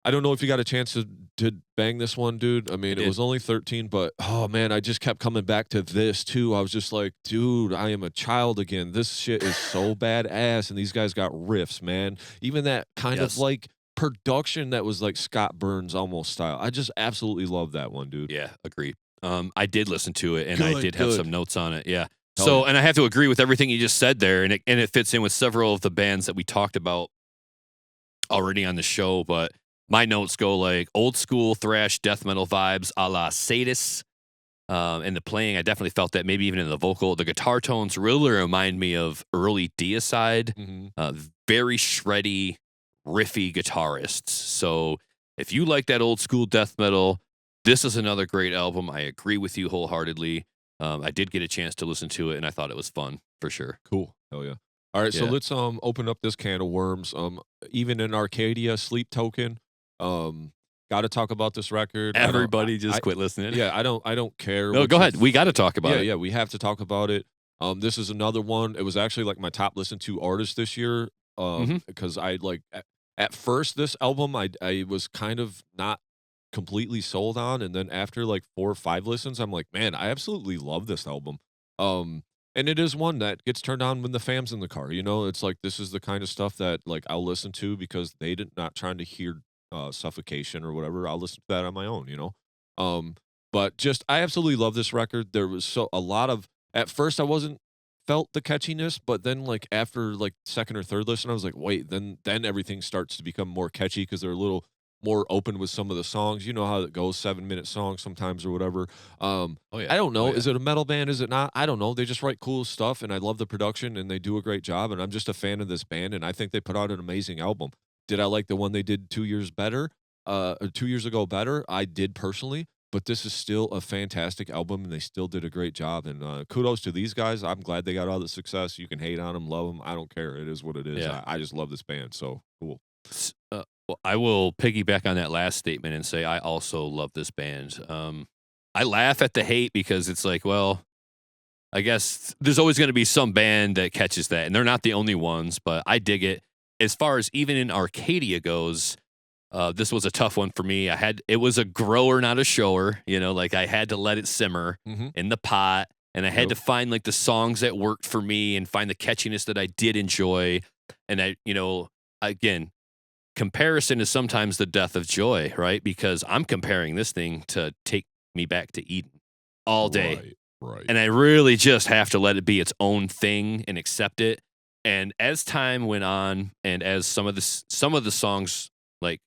I don't know if you got a chance to bang this one, dude. I mean, it was only 13, but oh man, I just kept coming back to this too. I was just like, dude, I am a child again. This shit is so badass, and these guys got riffs, man. Even that kind of like production that was like Scott Burns almost style. I just absolutely love that one, dude. Yeah, agreed. I did listen to it, and I did have some notes on it. Yeah. Hell So, yeah. and I have to agree with everything you just said there, and it fits in with several of the bands that we talked about already on the show. But my notes go like old school thrash death metal vibes a la Sadis. And the playing, I definitely felt that, maybe even in the vocal. The guitar tones really remind me of early Deicide. Very shreddy, riffy guitarists. So if you like that old school death metal, this is another great album. I agree with you wholeheartedly. I did get a chance to listen to it, and I thought it was fun for sure. Cool. Hell yeah. All right, so Yeah. let's open up this can of worms. Even in Arcadia, Sleep Token. Got to talk about this record. Everybody just quit listening. Yeah, I don't care. No, what go you ahead. We got to talk about it. Yeah, we have to talk about it. This is another one. It was actually like my top listened to artist this year. Because I like at first this album I was kind of not completely sold on, and then after like 4 or 5 listens, I'm like, man, I absolutely love this album. And it is one that gets turned on when the fam's in the car. You know, it's like this is the kind of stuff that like I'll listen to because they did not trying to hear suffocation or whatever. I'll listen to that on my own, you know. But just I absolutely love this record. There was a lot of at first I wasn't felt the catchiness, but then like after like second or third listen, I was like, wait, then everything starts to become more catchy because they're a little more open with some of the songs. You know how it goes, 7-minute songs sometimes or whatever. I don't know. Is it a metal band? Is it not? I don't know. They just write cool stuff, and I love the production, and they do a great job. And I'm just a fan of this band, and I think they put out an amazing album. Did I like the one they did 2 years better? 2 years ago better? I did personally, but this is still a fantastic album, and they still did a great job. And kudos to these guys. I'm glad they got all the success. You can hate on them, love them. I don't care. It is what it is. Yeah. I just love this band. So cool. Well, I will piggyback on that last statement and say I also love this band. I laugh at the hate because it's like, well, I guess there's always going to be some band that catches that, and they're not the only ones, but I dig it. As far as even in Arcadia goes, this was a tough one for me. It was a grower, not a shower. You know, like I had to let it simmer in the pot, and I had to find like the songs that worked for me and find the catchiness that I did enjoy. And again, comparison is sometimes the death of joy, right? Because I'm comparing this thing to Take Me Back to Eden all day. Right. And I really just have to let it be its own thing and accept it. And as time went on, and as some of the songs, like,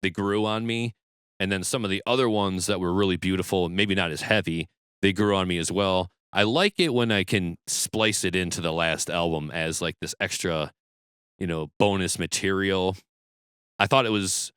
they grew on me, and then some of the other ones that were really beautiful, maybe not as heavy, they grew on me as well. I like it when I can splice it into the last album as like this extra, bonus material. I thought it was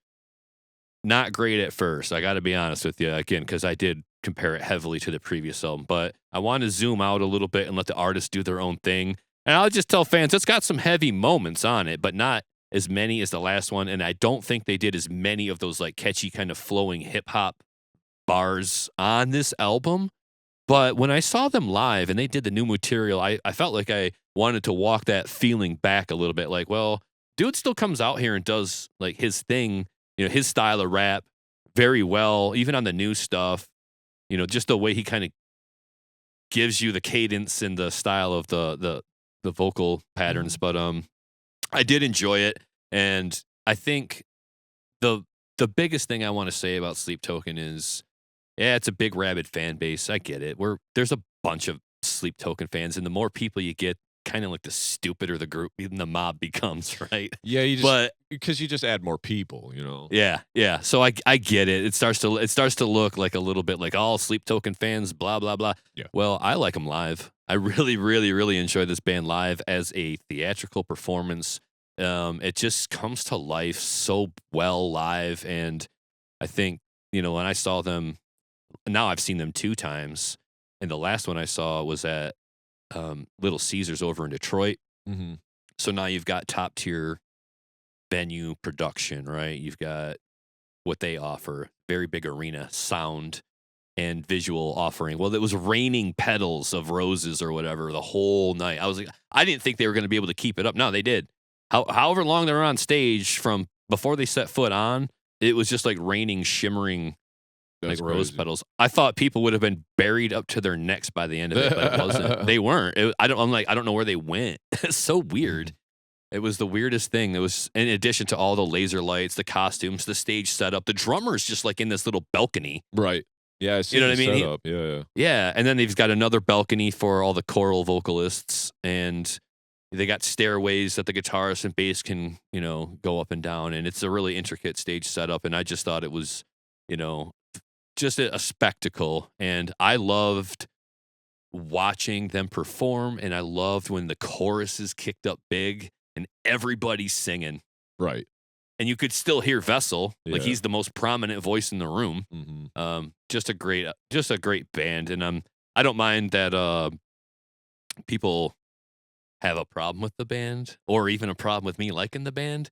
not great at first. I got to be honest with you, again, because I did compare it heavily to the previous album. But I want to zoom out a little bit and let the artists do their own thing. And I'll just tell fans, it's got some heavy moments on it, but not as many as the last one, and I don't think they did as many of those like catchy kind of flowing hip hop bars on this album. But when I saw them live and they did the new material, I felt like I wanted to walk that feeling back a little bit. Like, well, dude still comes out here and does like his thing, his style of rap very well, even on the new stuff. Just the way he kind of gives you the cadence and the style of the vocal patterns. But I did enjoy it, and I think the biggest thing I want to say about Sleep Token is, yeah, it's a big rabid fan base. I get it. There's a bunch of Sleep Token fans, and the more people you get, kind of like the stupider the group, even the mob becomes, right? Yeah, because you just add more people, Yeah. So I get it. It starts to look like a little bit like all Sleep Token fans, blah blah blah. Yeah. Well, I like them live. I really, really, really enjoy this band live as a theatrical performance. It just comes to life so well live, and I think when I saw them, now I've seen them 2 times, and the last one I saw was at Little Caesars over in Detroit. Mm-hmm. So now you've got top tier venue production, right? You've got what they offer, very big arena sound and visual offering. Well, it was raining petals of roses or whatever the whole night. I was like, I didn't think they were going to be able to keep it up. No, they did. However long they were on stage from before they set foot on, it was just like raining, shimmering That's like rose crazy. petals. I thought people would have been buried up to their necks by the end of it, but it wasn't. They weren't. I don't know where they went. It's so weird. It was the weirdest thing. It was in addition to all the laser lights, the costumes, the stage setup. The drummer's just like in this little balcony. Right. Yeah, I see You know what I mean? setup. Yeah. Yeah, and then they've got another balcony for all the choral vocalists, and they got stairways that the guitarist and bass can, go up and down, and it's a really intricate stage setup. And I just thought it was, just a spectacle, and I loved watching them perform, and I loved when the choruses kicked up big and everybody's singing, Right. and you could still hear Vessel, like Yeah. he's the most prominent voice in the room. Mm-hmm. Just a great band, and I don't mind that people have a problem with the band or even a problem with me liking the band.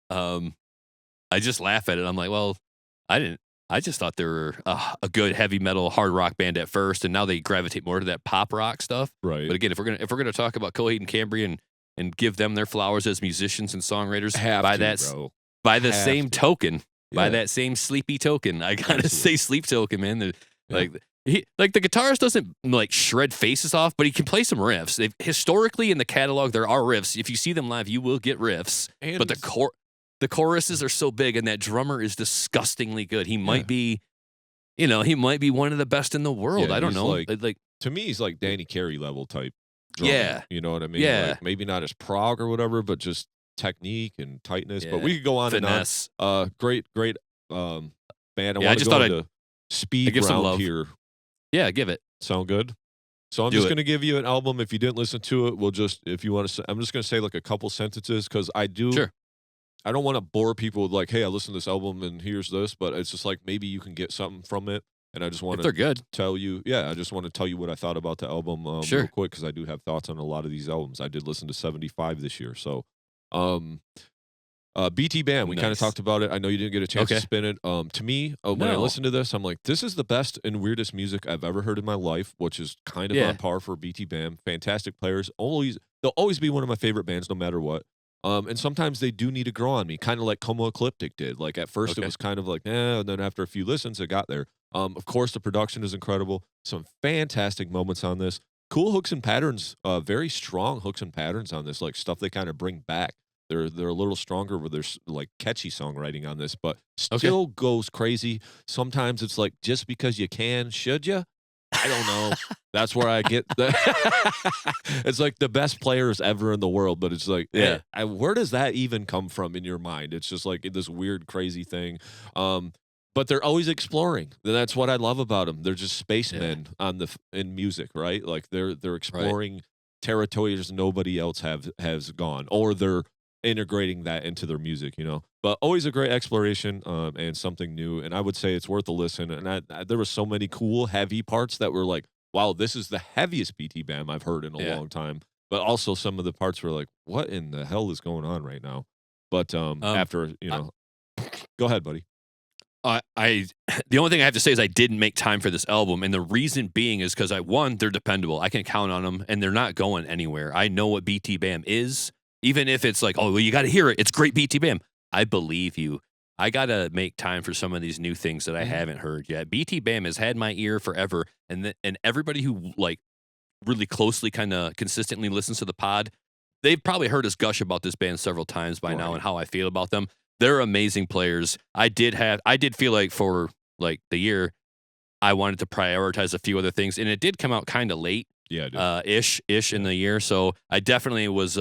I just laugh at it. I'm like, well, I just thought they were a good heavy metal hard rock band at first, and now they gravitate more to that pop rock stuff. Right. But again, if we're gonna talk about Coheed and Cambria and give them their flowers as musicians and songwriters, by the same token, by that same sleepy token, I gotta say Sleep Token, man. Like the guitarist doesn't like shred faces off, but he can play some riffs. Historically in the catalog, there are riffs. If you see them live, you will get riffs. But the choruses are so big, and that drummer is disgustingly good. He might be, he might be one of the best in the world. Yeah, I don't know. like to me, he's like Danny Carey level type drummer. Yeah. You know what I mean? Yeah. Like, maybe not as prog or whatever, but just technique and tightness. Yeah. But we could go on Finesse. and on. Great band. I Yeah, I want just to go thought into speed give some round love. here. Yeah, give it. Sound good? So I'm Do just it. going to give you an album. If you didn't listen to it, if you want to, I'm just going to say like a couple sentences because Sure. I don't want to bore people with like, hey, I listened to this album and here's this, but it's just like maybe you can get something from it. And I just want If they're to good. tell you, I just want to tell you what I thought about the album Sure. real quick because I do have thoughts on a lot of these albums. I did listen to 75 this year. So, BT Bam, we kind of Nice. talked about it. I know you didn't get a chance to Okay. spin it. To me, when I No. listened to this, I'm like, this is the best and weirdest music I've ever heard in my life, which is kind of Yeah. on par for BT Bam. Fantastic players. They'll always be one of my favorite bands no matter what. And sometimes they do need to grow on me, kind of like Como Ecliptic did. Like at first Okay. it was kind of like, and then after a few listens, it got there. Of course, the production is incredible. Some fantastic moments on this. Cool hooks and patterns, very strong hooks and patterns on this, like stuff they kind of bring back. They're a little stronger with their like catchy songwriting on this, but still goes crazy. Sometimes it's like just because you can, should you? I don't know. That's where I get the it's like the best players ever in the world, but it's like, Yeah. where does that even come from in your mind? It's just like this weird, crazy thing. But they're always exploring. And that's what I love about them. They're just spacemen in music, right? Like they're exploring territories nobody else has gone, or they're integrating that into their music, But always a great exploration and something new. And I would say it's worth a listen. And there were so many cool, heavy parts that were like, wow, this is the heaviest BT Bam I've heard in a long time. But also some of the parts were like, what in the hell is going on right now? But after go ahead, buddy. I the only thing I have to say is I didn't make time for this album, and the reason being is because they're dependable. I can count on them, and they're not going anywhere. I know what BT Bam is, even if it's like, oh, well, you got to hear it. It's great BT Bam. I believe you. I gotta make time for some of these new things that I haven't heard yet. BT Bam has had my ear forever, and everybody who like really closely, kind of consistently listens to the pod, they've probably heard us gush about this band several times by now and how I feel about them. They're amazing players. I did feel like for like the year, I wanted to prioritize a few other things, and it did come out kind of late. Yeah, it did. Ish in the year. So I definitely was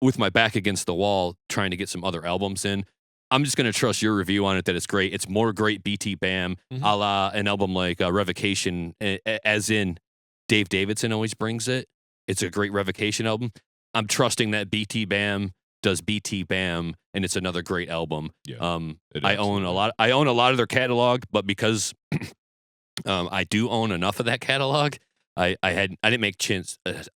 with my back against the wall trying to get some other albums in. I'm just going to trust your review on it that it's great. It's more great BT Bam, a la an album like Revocation, as in Dave Davidson always brings it. It's a great Revocation album. I'm trusting that BT Bam does BT Bam, and it's another great album. Yeah, I own a lot. I own a lot of their catalog, but because I do own enough of that catalog, I didn't make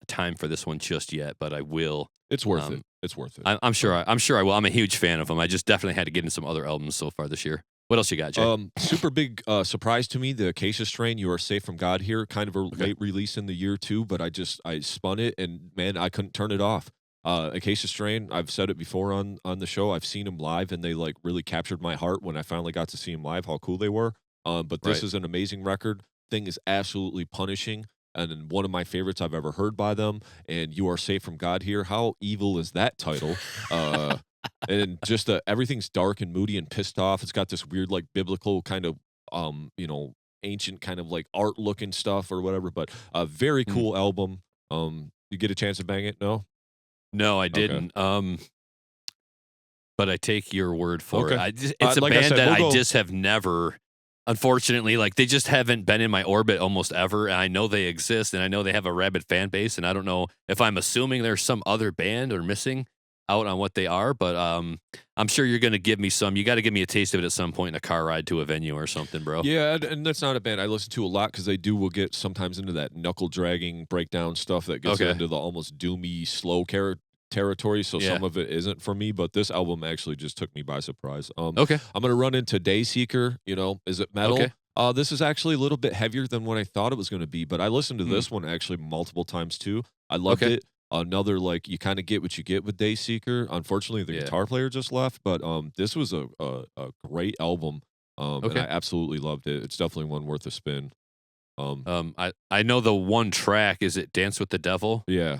time for this one just yet, but I will. It's worth it. It's worth it. I'm sure I will. I'm a huge fan of them. I just definitely had to get in some other albums so far this year. What else you got, Jay? Super big surprise to me, the Acacia Strain, You Are Safe from God Here, kind of a late release in the year too, but I spun it and man, I couldn't turn it off. Acacia Strain, I've said it before on the show. I've seen them live and they like really captured my heart when I finally got to see them live, how cool they were. But this is an amazing record. Thing is absolutely punishing. And one of my favorites I've ever heard by them. And You Are Safe from God Here. How evil is that title? And just everything's dark and moody and pissed off. It's got this weird like biblical kind of ancient kind of like art looking stuff or whatever. But a very cool album. You get a chance to bang it? No, I didn't. Okay. But I take your word for it. It's a like band I said, that I just have never. Unfortunately, like they just haven't been in my orbit almost ever. And I know they exist, and I know they have a rabid fan base. And I don't know if I'm assuming there's some other band or missing out on what they are, but I'm sure you're going to give me some. You got to give me a taste of it at some point in a car ride to a venue or something, bro. Yeah, and that's not a band I listen to a lot because will get sometimes into that knuckle dragging breakdown stuff that gets into the almost doomy slow territory. So some of it isn't for me, but this album actually just took me by surprise. I'm gonna run into Dayseeker. Is it metal? This is actually a little bit heavier than what I thought it was going to be, but I listened to this one actually multiple times too. I loved it. Another like you kind of get what you get with Dayseeker. Unfortunately, the guitar player just left, but this was a great album. And I absolutely loved it. It's definitely one worth a spin. I know the one track, is it Dance with the Devil? Yeah.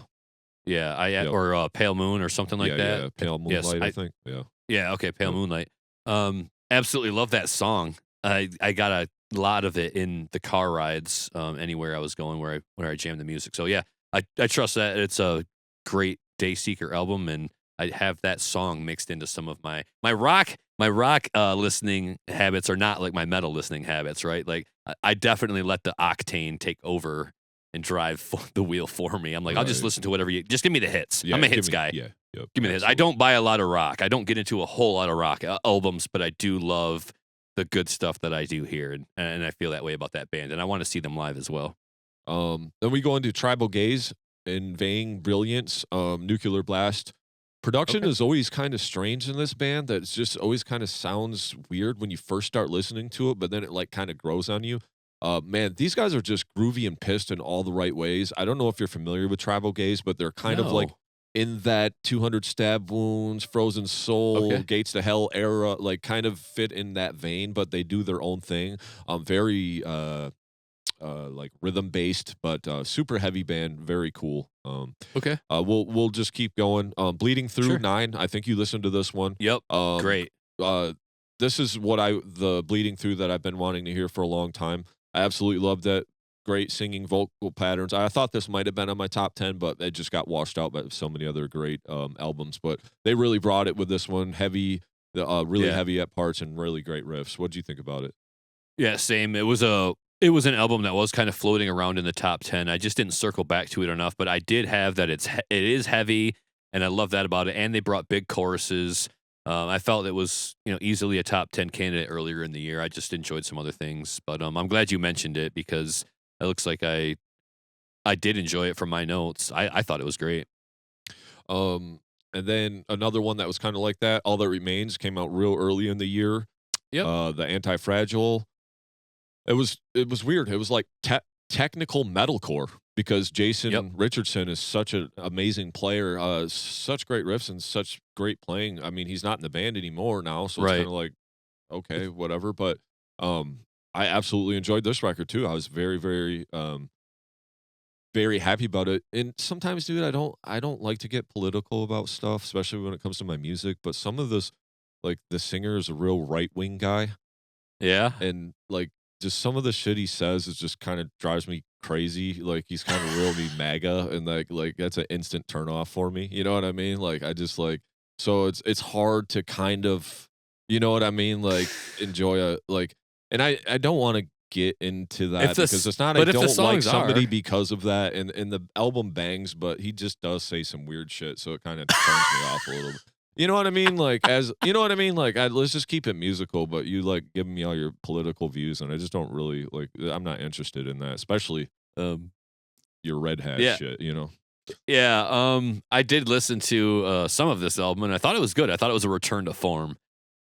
Yeah, or Pale Moon or something like that. Yeah, Pale Moonlight, I think. Yeah. Yeah, okay, Pale Moonlight. Absolutely love that song. I got a lot of it in the car rides anywhere I was going where I jammed the music. So yeah, I trust that it's a great Dayseeker album, and I have that song mixed into some of my rock listening habits are not like my metal listening habits, right? Like I definitely let the octane take over and drive the wheel for me. I'm like, I'll just listen to whatever just give me the hits. I'm a hits guy. Yeah. Give me the hits. I don't buy a lot of rock. I don't get into a whole lot of rock albums, but I do love the good stuff that I do hear. And I feel that way about that band. And I want to see them live as well. Then we go into Tribal Gaze, Inveighing Brilliance, Nuclear Blast. Production is always kind of strange in this band. That it's just always kind of sounds weird when you first start listening to it, but then it like kind of grows on you. Man, these guys are just groovy and pissed in all the right ways. I don't know if you're familiar with Tribal Gaze, but they're kind of like in that 200 Stab Wounds, Frozen Soul, Gates to Hell era, like kind of fit in that vein, but they do their own thing. Very like rhythm based, but super heavy band, very cool. We'll just keep going. Bleeding Through 9. I think you listened to this one. Yep. Great. This is what the Bleeding Through that I've been wanting to hear for a long time. I absolutely loved that. Great singing vocal patterns. I thought this might have been on my top 10, but it just got washed out by so many other great albums. But they really brought it with this one. Heavy, really heavy at parts and really great riffs. What did you think about it? Yeah, same. It was an album that was kind of floating around in the top 10. I just didn't circle back to it enough, but I did have that it is heavy, and I love that about it. And they brought big choruses. I felt it was easily a top 10 candidate earlier in the year. I just enjoyed some other things, but I'm glad you mentioned it because it looks like I did enjoy it from my notes. I thought it was great. And then another one that was kind of like that, All That Remains, came out real early in the year. Yep. The Anti-Fragile. It was weird. It was like technical metalcore because Yep. Jason Richardson is such an amazing player, such great riffs and such great playing. I mean, he's not in the band anymore now, so it's kind Right. of like okay, whatever. But um, I absolutely enjoyed this record too. I was very happy about it. And sometimes, dude, I don't like to get political about stuff, especially when it comes to my music. But some of this, like the singer is a real right wing guy, Yeah. and like just some of the shit he says is just kind of drives me crazy. Like he's kind of really MAGA, and like that's an instant turn off for me. You know what I mean? Like I just like so it's hard to kind of you know what I mean? Like enjoy a like, and I don't want to get into If that the because s- it's not I but if the don't like songs somebody are, because of that, and the album bangs, but he just does say some weird shit, so it kind of turns me off a little bit. You know what I mean? Like, as you know what I mean? Like, let's just keep it musical, but you like giving me all your political views, and I just don't really like. I'm not interested in that, especially um, your red hat yeah, shit. You know? yeah. I did listen to some of this album, and I thought it was good. I thought it was a return to form.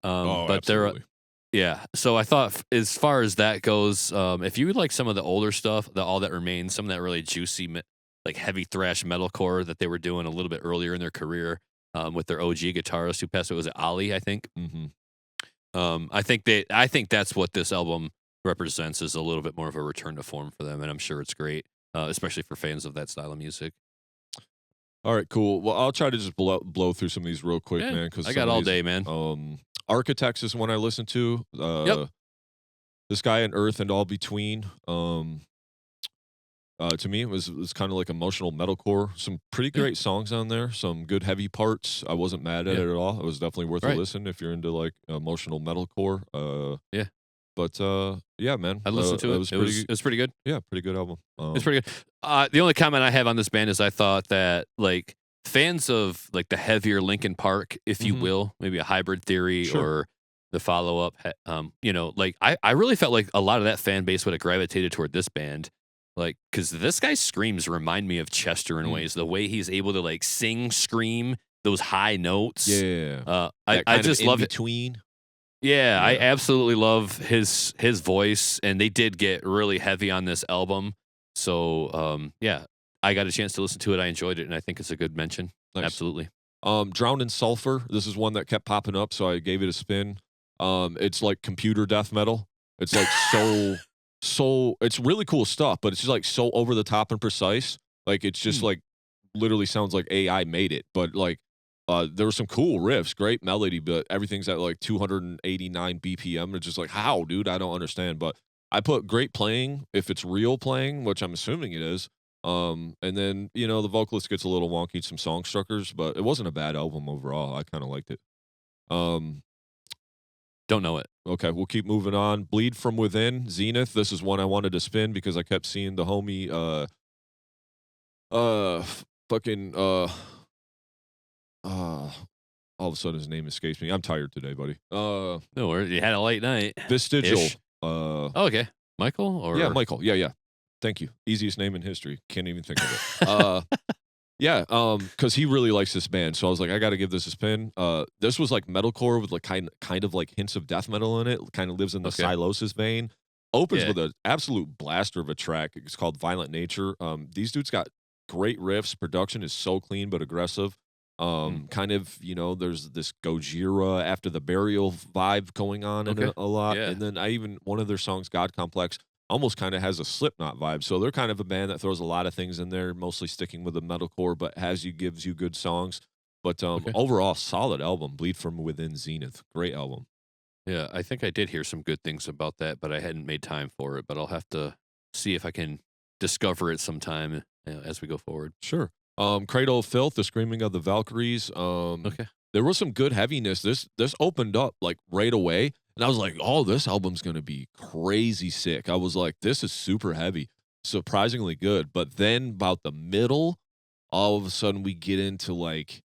Oh, But there, absolutely. yeah. So I thought, as far as that goes, if you would like some of the older stuff, the All That Remains, some of that really juicy, like heavy thrash metalcore that they were doing a little bit earlier in their career, with their OG guitarist who passed away, was it Ali? I think. Hmm. I think that's what this album represents, is a little bit more of a return to form for them, and I'm sure it's great, especially for fans of that style of music. All right, cool. Well, I'll try to just blow through some of these real quick, Yeah, man, because I some got of all these, day, man. Architects is one I listen to. Yep. This guy and Earth and All Between. To me, it was kind of like emotional metalcore. Some pretty Yeah. great songs on there. Some good heavy parts. I wasn't mad at Yeah. it at all. It was definitely worth a Right. listen if you're into like emotional metalcore. Yeah. But yeah, man, I listened to it it. was It was pretty good. yeah, pretty good album. It's pretty good. The only comment I have on this band is I thought that, like, fans of like the heavier Linkin Park, if you Mhm, will, maybe a Hybrid Theory sure. or the follow up, like I really felt like a lot of that fan base would have gravitated toward this band, like, because this guy's screams remind me of Chester in Mm, ways. The way he's able to like sing, scream those high notes. yeah, that I kind of just in love it. between. Yeah, I Yeah, absolutely love his voice, and they did get really heavy on this album. So, yeah, I got a chance to listen to it. I enjoyed it, and I think it's a good mention. nice. Absolutely. Drowned in Sulfur. This is one that kept popping up, so I gave it a spin. It's like computer death metal. It's like so it's really cool stuff, but it's just like so over the top and precise. Like it's just Hmm. like literally sounds like AI made it. But like there were some cool riffs, great melody, but everything's at like 289 BPM. It's just like how, dude? I don't understand. But I put great playing if it's real playing, which I'm assuming it is. And then, the vocalist gets a little wonky, some song structures, but it wasn't a bad album overall. I kind of liked it. Um, Don't know it. okay, we'll keep moving on. Bleed from Within, Zenith. This is one I wanted to spin because I kept seeing the homie, fucking, uh, all of a sudden his name escapes me. I'm tired today, buddy. No worries. You had a late night Vestigial. ish. Oh, okay, Michael Yeah, or Michael. Yeah, yeah. Thank you. Easiest name in history. Can't even think of it. Yeah, because he really likes this band, so I was like, I got to give this a spin. This was like metalcore with like kind of like hints of death metal in it. Kind of lives in the okay, Silosis vein. Opens yeah. with an absolute blaster of a track. It's called Violent Nature. These dudes got great riffs. Production is so clean but aggressive. Hmm. Kind of there's this Gojira after the burial vibe going on in Okay, it a lot, yeah. and then I even one of their songs, God Complex, almost kind of has a Slipknot vibe. So they're kind of a band that throws a lot of things in there, mostly sticking with the metalcore, but gives you good songs. But Okay, overall, solid album. Bleed from Within, Zenith, great album. yeah. I think I did hear some good things about that, but I hadn't made time for it. But I'll have to see if I can discover it sometime, as we go forward. Sure. Cradle of Filth, The Screaming of the Valkyries. Okay. There was some good heaviness. This opened up like right away, and I was like, "Oh, this album's gonna be crazy sick." I was like, "This is super heavy, surprisingly good." But then about the middle, all of a sudden we get into like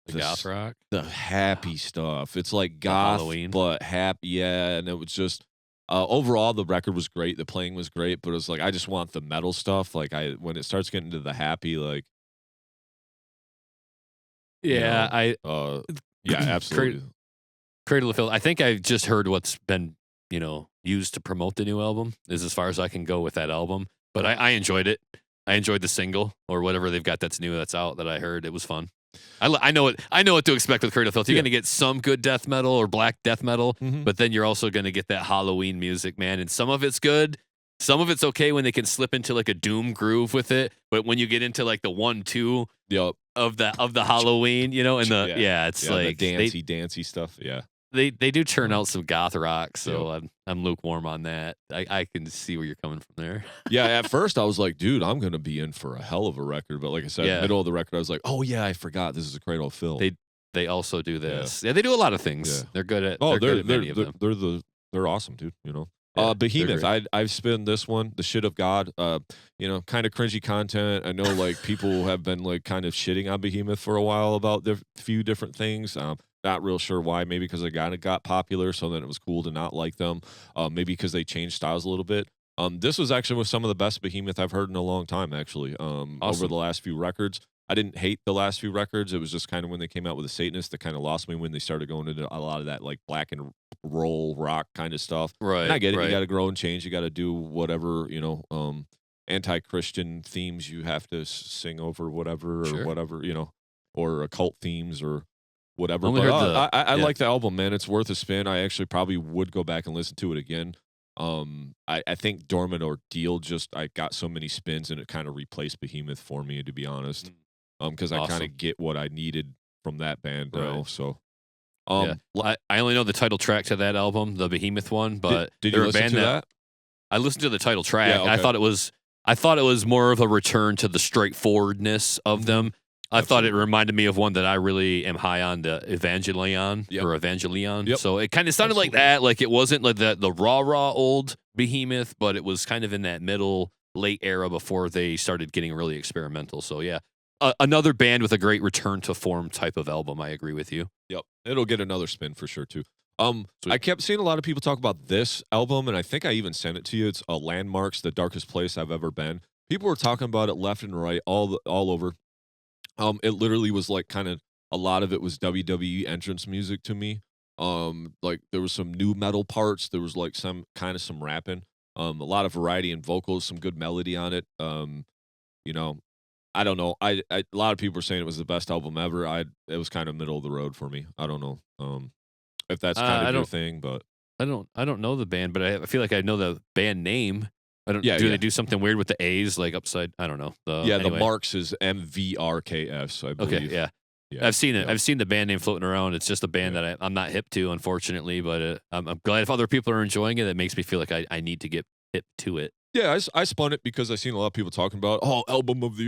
The goth this rock, the happy stuff. It's like the goth, Halloween. but happy. Yeah, and it was just overall the record was great. The playing was great, but it was like I just want the metal stuff. Like when it starts getting to the happy, like Yeah, Yeah, absolutely. Cradle of Filth. I think I just heard what's been, used to promote the new album is as far as I can go with that album. But I enjoyed it. I enjoyed the single or whatever they've got that's new that's out that I heard. It was fun. I know what to expect with Cradle of Filth. You're Yeah. going to get some good death metal or black death metal, Mhm. but then you're also going to get that Halloween music, man. And some of it's good. Some of it's okay when they can slip into like a doom groove with it. But when you get into like the 1-2 Yep. of the Halloween, and it's like the dancey stuff. Yeah. they do churn out some goth rock, so I'm lukewarm on that. I can see where you're coming from there. Yeah, at first I was like, dude, I'm gonna be in for a hell of a record. But like I said, Yeah. middle of the record, I was like, oh yeah, I forgot this is a Cradle of Filth. They also do this. Yeah, they do a lot of things. Yeah. They're good at. Oh, they're good at many of them. they're awesome, dude. Yeah, they're Behemoth. great. I've spun this one, the shit of God. Kind of cringy content. I know like people have been like kind of shitting on Behemoth for a while about their few different things. Not real sure why. Maybe because they kind of got popular, so then it was cool to not like them. Maybe because they changed styles a little bit. This was actually with some of the best Behemoth I've heard in a long time. Actually, over Awesome. the last few records. I didn't hate the last few records. It was just kind of when they came out with the Satanist that kind of lost me when they started going into a lot of that like black and roll rock kind of stuff. Right. And I get it. Right. You got to grow and change. You got to do whatever, anti-Christian themes you have to sing over whatever or Sure. whatever, or occult themes or whatever. Only But heard I yeah. like the album, man. It's worth a spin. I actually probably would go back and listen to it again. I think Dormant Ordeal I got so many spins and it kind of replaced Behemoth for me, to be honest. Because I kind Awesome. of get what I needed from that band now. Right. So, I only know the title track to that album, the Behemoth one, but did they're you a listen band to that? I listened to the title track. Yeah, okay. I thought it was more of a return to the straightforwardness of them. I thought it Absolutely. reminded me of one that I really am high on, the Evangelion Yep. or Evangelion. Yep. So it kind of sounded like Absolutely. that. Like it wasn't like the raw old Behemoth, but it was kind of in that middle late era before they started getting really experimental. So yeah, another band with a great return to form type of album. I agree with you. Yep. It'll get another spin for sure too. Sweet. I kept seeing a lot of people talk about this album, and I think I even sent it to you. It's Landmarks, the darkest place I've ever been. People were talking about it left and right, all over. It literally was like kind of a lot of it was WWE entrance music to me. Like there was some new metal parts. There was like some rapping. A lot of variety in vocals, some good melody on it. You know, I don't know. A lot of people were saying it was the best album ever. It was kind of middle of the road for me. I don't know. If that's kind I of your don't- thing, but I don't know the band, but I feel like I know the band name. I don't. Yeah, do yeah. they do something weird with the A's, like upside? I don't know. the Anyway. Marks is MVRKS, I believe. Okay, yeah. Yeah. I've seen it. Yeah. I've seen the band name floating around. It's just a band that I'm not hip to, unfortunately. But I'm glad if other people are enjoying it. It makes me feel like I need to get hip to it. Yeah, I spun it because I seen a lot of people talking about, album of the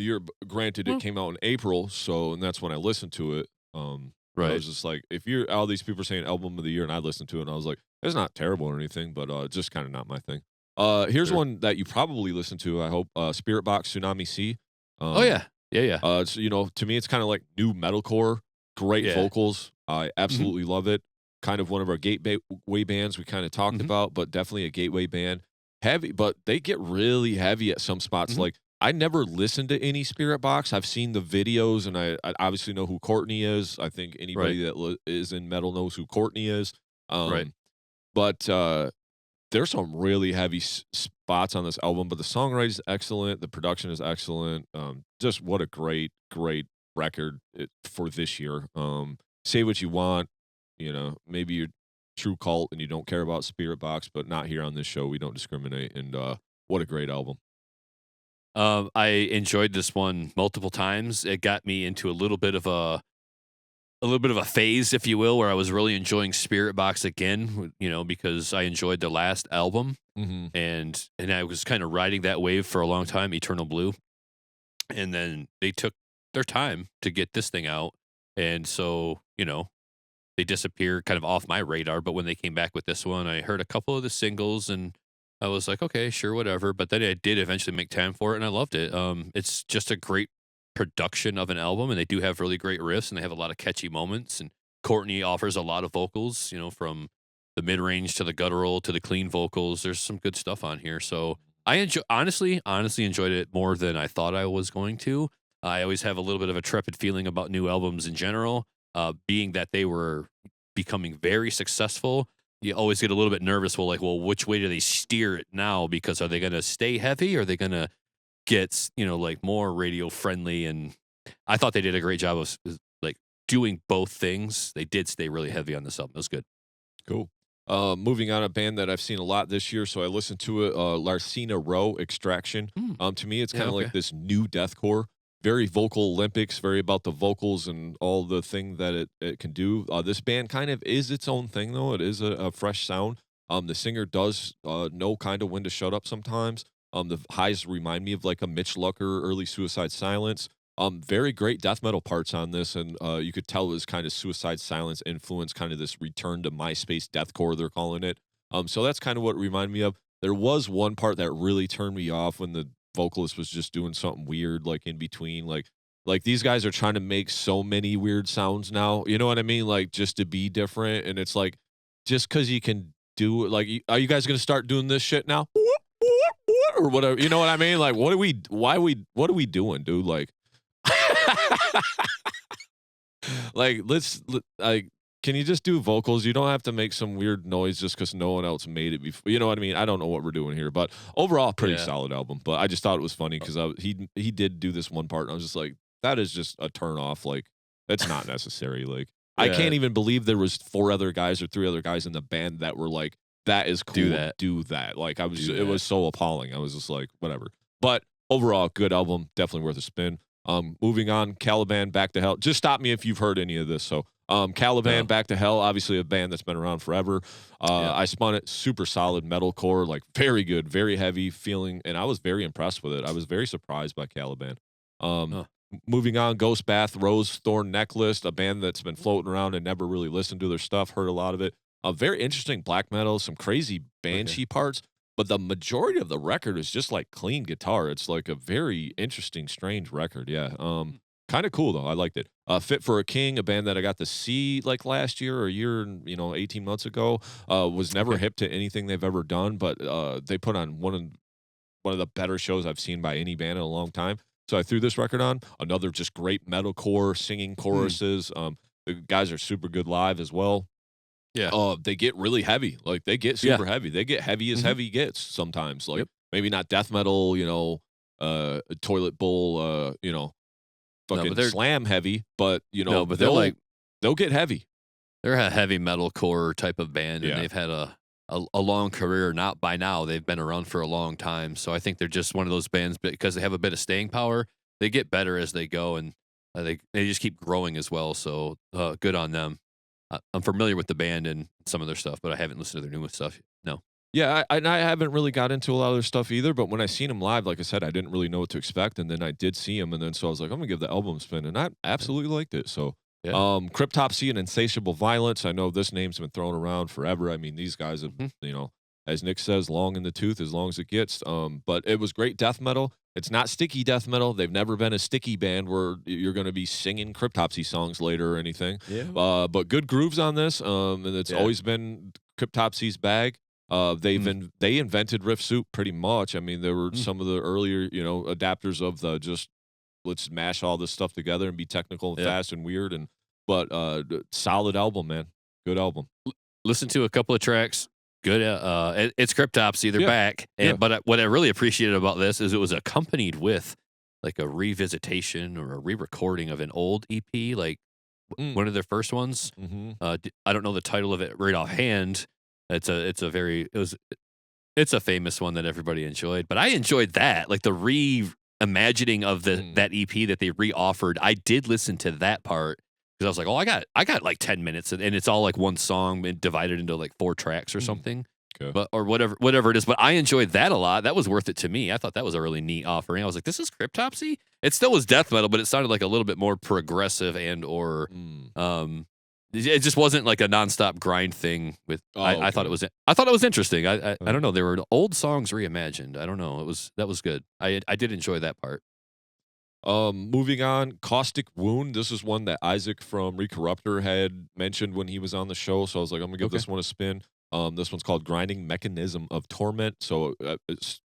year. But granted, it came out in April, and that's when I listened to it. I Right. was just like, if all these people are saying album of the year, and I listened to it, and I was like, it's not terrible or anything, but just kind of not my thing. Here's Sure. one that you probably listened to. I hope Spirit Box Tsunami Sea. Oh yeah. It's, to me, it's kind of like new metalcore. Great Yeah. vocals. I absolutely love it. Kind of one of our gateway bands we kind of talked Mhm. about, but definitely a gateway band. Heavy, but they get really heavy at some spots. Mhm. Like I never listened to any Spirit Box. I've seen the videos, and I obviously know who Courtney is. I think anybody that is in metal knows who Courtney is. Right. But there's some really heavy spots on this album, but the songwriting is excellent. The production is excellent. Just what a great record for this year. Say what you want, maybe you're true cult and you don't care about Spirit Box, but not here on this show. We don't discriminate. And what a great album. I enjoyed this one multiple times. It got me into a little bit of a phase, if you will, where I was really enjoying Spirit Box again, because I enjoyed the last album. Mm-hmm. And I was kind of riding that wave for a long time, Eternal Blue. And then they took their time to get this thing out. And so, they disappeared kind of off my radar. But when they came back with this one, I heard a couple of the singles and I was like, okay, sure, whatever. But then I did eventually make time for it and I loved it. It's just a great production of an album, and they do have really great riffs and they have a lot of catchy moments. And Courtney offers a lot of vocals, from the mid-range to the guttural to the clean vocals. There's some good stuff on here. So I honestly enjoyed it more than I thought I was going to. I always have a little bit of a trepid feeling about new albums in general, being that they were becoming very successful. You always get a little bit nervous. Well, which way do they steer it now? Because are they going to stay heavy? Or are they going to get, like more radio friendly? And I thought they did a great job of like doing both things. They did stay really heavy on this album. It was good. Cool. Moving on, a band that I've seen a lot this year, so I listened to it, Larcina Row, Extraction. To me, it's kind of like this new deathcore, very vocal Olympics, very about the vocals and all the thing that it can do. This band kind of is its own thing, though. It is a fresh sound. The singer does know kind of when to shut up sometimes. The highs remind me of like a Mitch Lucker, early Suicide Silence. Very great death metal parts on this, and you could tell it was kind of Suicide Silence influence, kind of this return to MySpace deathcore, they're calling it. So that's kind of what it reminded me of. There was one part that really turned me off when the vocalist was just doing something weird, like in between, like these guys are trying to make so many weird sounds now. You know what I mean? Like just to be different, and it's like just because you can do it. Like, are you guys gonna start doing this shit now? Or whatever, you know what I mean? Like, what are we doing, dude? Like. Like, can you just do vocals? You don't have to make some weird noise just because no one else made it before. You know what I mean? I don't know what we're doing here, but overall, pretty solid album. But I just thought it was funny because he did do this one part, and I was just like, that is just a turn off. Like, that's not necessary. Like, I can't even believe there was 3 other guys in the band that were like, that is cool. Do that. Like, it was so appalling. I was just like, whatever. But overall, good album. Definitely worth a spin. Moving on, Caliban, Back to Hell. Just stop me if you've heard any of this. So, Caliban, Back to Hell, obviously a band that's been around forever. I spun it, super solid metalcore, like very good, very heavy feeling, and I was very impressed with it. I was very surprised by Caliban. Moving on, Ghost Bath, Rose Thorn Necklace, a band that's been floating around and never really listened to their stuff, heard a lot of it. Very interesting black metal, some crazy banshee parts. But the majority of the record is just like clean guitar. It's like a very interesting, strange record. Yeah. Kind of cool though. I liked it. Fit for a King, a band that I got to see like last year or a year and 18 months ago. Was never hip to anything they've ever done, but they put on one of the better shows I've seen by any band in a long time. So I threw this record on. Another just great metalcore singing choruses. The guys are super good live as well. Yeah. They get really heavy. Like, they get super heavy. They get heavy as heavy gets sometimes. Like, maybe not death metal, toilet bowl, fucking slam heavy, but, but they'll get heavy. They're a heavy metalcore type of band, and they've had a long career. Not by now. They've been around for a long time. So I think they're just one of those bands, because they have a bit of staying power, they get better as they go, and they just keep growing as well. So good on them. I'm familiar with the band and some of their stuff, but I haven't listened to their newest stuff. No. Yeah, I haven't really got into a lot of their stuff either, but when I seen them live, like I said, I didn't really know what to expect, and then I did see them, and then so I was like, I'm going to give the album a spin, and I absolutely liked it. So, Cryptopsy and Insatiable Violence, I know this name's been thrown around forever. I mean, these guys have, as Nick says, long in the tooth as long as it gets. But it was great death metal. It's not sticky death metal. They've never been a sticky band where you're going to be singing Cryptopsy songs later or anything. Yeah. But good grooves on this, and it's always been Cryptopsy's bag. They invented riff soup pretty much. I mean, there were some of the earlier, adapters of the just let's mash all this stuff together and be technical and fast and weird. But solid album, man. Good album. Listen to a couple of tracks. Good. It's Cryptopsy. They're back. But what I really appreciated about this is it was accompanied with like a revisitation or a re-recording of an old EP, like one of their first ones. I don't know the title of it right offhand. It's a famous one that everybody enjoyed, but I enjoyed that, like the reimagining of that EP that they re-offered. I did listen to that part. Because I was like, oh, I got like 10 minutes, and it's all like one song divided into like 4 tracks or something, or whatever it is. But I enjoyed that a lot. That was worth it to me. I thought that was a really neat offering. I was like, this is Cryptopsy. It still was death metal, but it sounded like a little bit more progressive or it just wasn't like a nonstop grind thing. I thought it was interesting. I don't know. There were old songs reimagined. I don't know. That was good. I did enjoy that part. Moving on, Caustic Wound. This is one that Isaac from Recorruptor had mentioned when he was on the show, so I was like, I'm gonna give this one a spin. This one's called Grinding Mechanism of Torment. So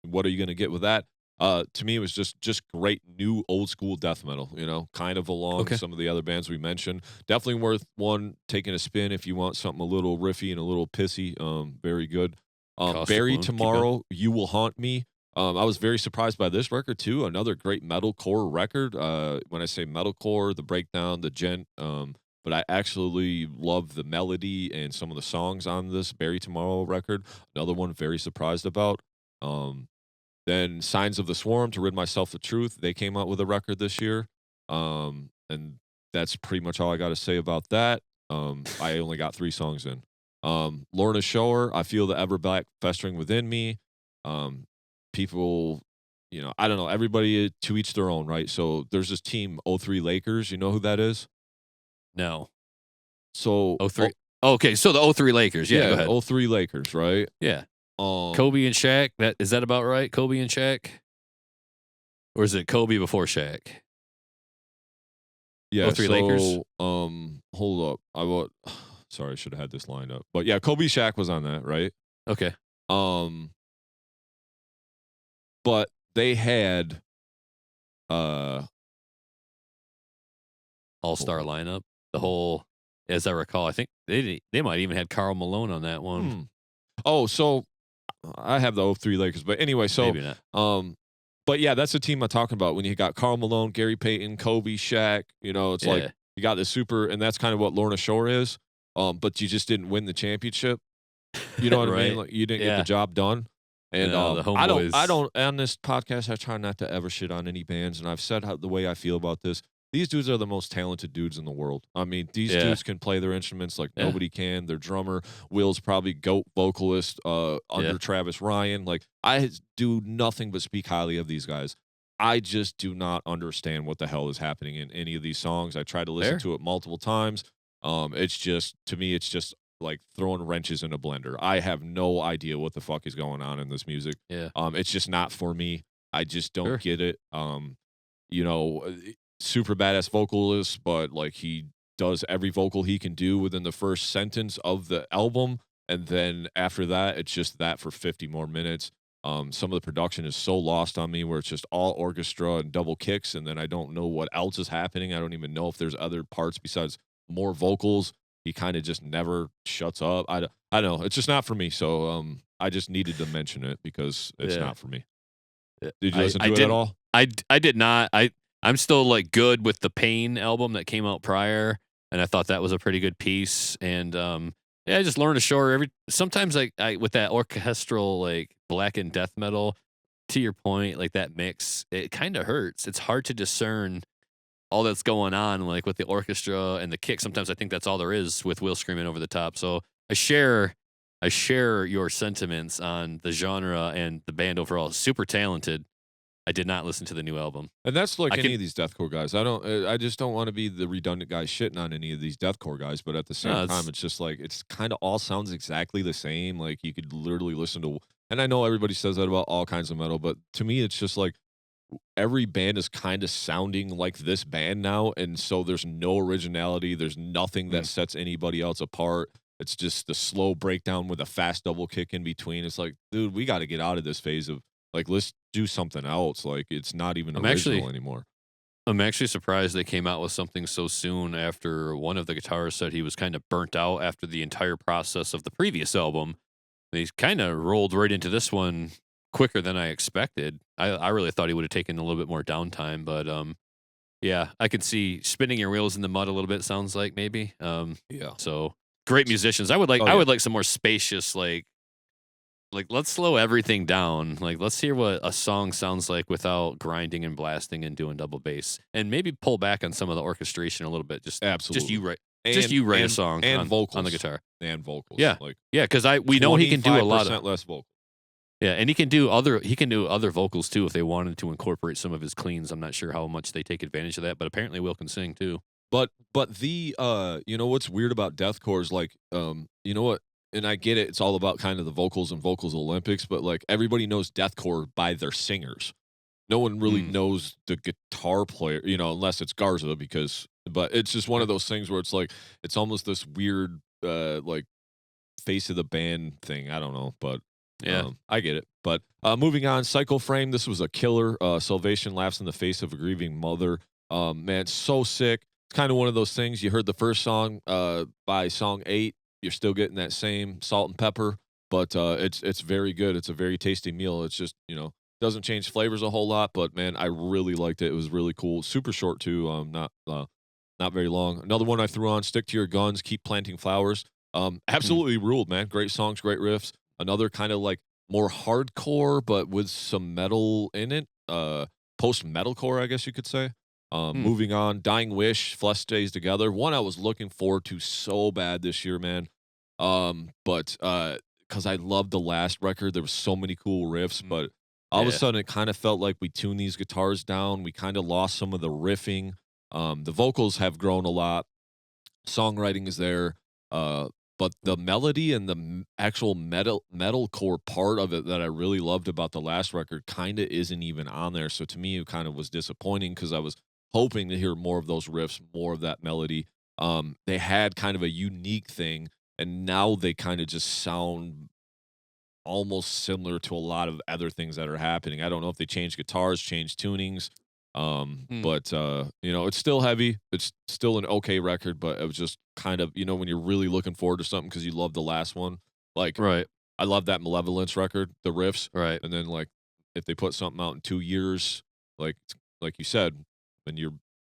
what are you gonna get with that? To me, it was just great new old school death metal. Kind of along Okay. some of the other bands we mentioned. Definitely worth one taking a spin if you want something a little riffy and a little pissy. Very good. Caustic Bury Wound. Keep going. Tomorrow, You Will Haunt Me. I was very surprised by this record too. Another great metalcore record. When I say metalcore, the breakdown, the gent. But I actually love the melody and some of the songs on this Bury Tomorrow record. Another one very surprised about. Um, then Signs of the Swarm, To Rid Myself of Truth. They came out with a record this year. And that's pretty much all I got to say about that. I only got 3 songs in. Lorna Shore, I Feel the Ever Black Festering Within Me. Um, People, I don't know, everybody to each their own, right? So there's this team, '03 Lakers. You know who that is? No. So, Oh three. Okay, so the '03 Lakers. Yeah, go ahead. '03 Lakers, right? Yeah. Um, Kobe and Shaq. Is that about right? Kobe and Shaq? Or is it Kobe before Shaq? Yeah, 03 Lakers? Hold up. Sorry, I should have had this lined up. But yeah, Kobe Shaq was on that, right? Okay. Um, but they had All-star hold lineup. The whole, as I recall, I think they might even had Karl Malone on that one. Oh, so I have the '03 Lakers, but anyway, so Maybe not. but yeah, that's the team I'm talking about. When you got Karl Malone, Gary Payton, Kobe, Shaq, it's like Yeah. you got the super, and that's kind of what Lorna Shore is. But you just didn't win the championship. You know what I mean? Right. Like you didn't get Yeah. the job done. And No, the I homeboys. don't on this podcast. I try not to ever shit on any bands, and I've said the way I feel about this. These dudes are the most talented dudes in the world. I mean, these Yeah. dudes can play their instruments like Yeah. nobody can. Their drummer, Will's probably GOAT vocalist under Yeah. Travis Ryan. Like, I do nothing but speak highly of these guys. I just do not understand what the hell is happening in any of these songs. I tried to listen Fair. to it multiple times. It's just, to me, it's just like throwing wrenches in a blender. I have no idea what the fuck is going on in this music. Yeah. It's just not for me. I just don't Sure. get it. Super badass vocalist, but like he does every vocal he can do within the first sentence of the album, and then after that, it's just that for 50 more minutes. Some of the production is so lost on me, where it's just all orchestra and double kicks, and then I don't know what else is happening. I don't even know if there's other parts besides more vocals. He kind of just never shuts up. I don't know. It's just not for me. So I just needed to mention it because it's Yeah. not for me. Yeah. Did you listen to it didn't- at all? I did not. I'm still like good with the Pain album that came out prior, and I thought that was a pretty good piece. And yeah, I just learned ashore sometimes I with that orchestral like black and death metal. To your point, like that mix, it kind of hurts. It's hard to discern all that's going on, like with the orchestra and the kick. Sometimes I think that's all there is with Will screaming over the top. So I share your sentiments on the genre and the band overall. Super talented. I did not listen to the new album. And that's like I any can- of these deathcore guys. I just don't want to be the redundant guy shitting on any of these deathcore guys, but at the same No, time, it's just like it's kind of all sounds exactly the same. Like you could literally listen to, and I know everybody says that about all kinds of metal, but to me, it's just like every band is kind of sounding like this band now, and so there's no originality. There's nothing that sets anybody else apart. It's just the slow breakdown with a fast double kick in between. It's like, dude, we got to get out of this phase of like, let's do something else. Like, it's not even original anymore. I'm actually surprised they came out with something so soon after one of the guitarists said he was kind of burnt out after the entire process of the previous album. They kind of rolled right into this one quicker than I expected. I really thought he would have taken a little bit more downtime, but yeah, I could see spinning your wheels in the mud a little bit. Sounds like maybe. Yeah. So great musicians. I would like some more spacious like let's slow everything down. Like let's hear what a song sounds like without grinding and blasting and doing double bass, and maybe pull back on some of the orchestration a little bit. Absolutely. Just you write a song and vocals on the guitar. and vocals. Yeah. Like Yeah, because we know he can do a lot 25% of less vocals. yeah, and he can do other vocals too if they wanted to incorporate some of his cleans. I'm not sure how much they take advantage of that, but apparently Will can sing too. But the what's weird about deathcore is like you know what, and I get it, it's all about kind of the vocals and vocals Olympics, but like everybody knows deathcore by their singers. No one really knows the guitar player, unless it's Garza, but it's just one of those things where it's like it's almost this weird like face of the band thing. I don't know, but Yeah. I get it. But moving on, Psycho Frame. This was a killer. Salvation laughs in the face of a grieving mother. Man, so sick. It's kind of one of those things. You heard the first song. By song 8, you're still getting that same salt and pepper, but it's very good. It's a very tasty meal. It's just doesn't change flavors a whole lot, but man, I really liked it. It was really cool. Super short too. Not very long. Another one I threw on. Stick to your guns. Keep planting flowers. Absolutely ruled, man. Great songs, great riffs. Another kind of like more hardcore, but with some metal in it. Post metalcore, I guess you could say. Moving on, Dying Wish, Flesh Stays Together. One I was looking forward to so bad this year, man. But because I loved the last record, there was so many cool riffs, but all of a sudden it kind of felt like we tuned these guitars down. We kind of lost some of the riffing. The vocals have grown a lot. Songwriting is there. But the melody and the actual metalcore part of it that I really loved about the last record kind of isn't even on there. So to me, it kind of was disappointing because I was hoping to hear more of those riffs, more of that melody. They had kind of a unique thing, and now they kind of just sound almost similar to a lot of other things that are happening. I don't know if they changed guitars, changed tunings, but it's still heavy. It's still an okay record, but it was just kind of, when you're really looking forward to something because you love the last one. Like, Right. I love that Malevolence record, the riffs. Right. And then like if they put something out in 2 years, like you said, and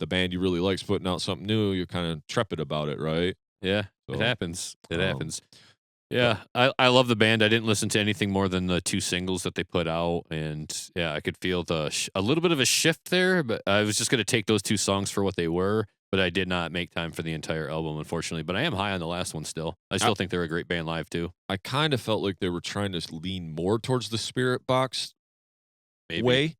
the band you really like's putting out something new, you're kind of trepid about it, right? Yeah. So, It happens. It um, happens. Yeah, I love the band. I didn't listen to anything more than the 2 singles that they put out, and yeah, I could feel a little bit of a shift there. But I was just going to take those 2 songs for what they were, but I did not make time for the entire album, unfortunately. But I am high on the last one still. I still think they're a great band live too. I kind of felt like they were trying to lean more towards the Spirit Box Maybe. way.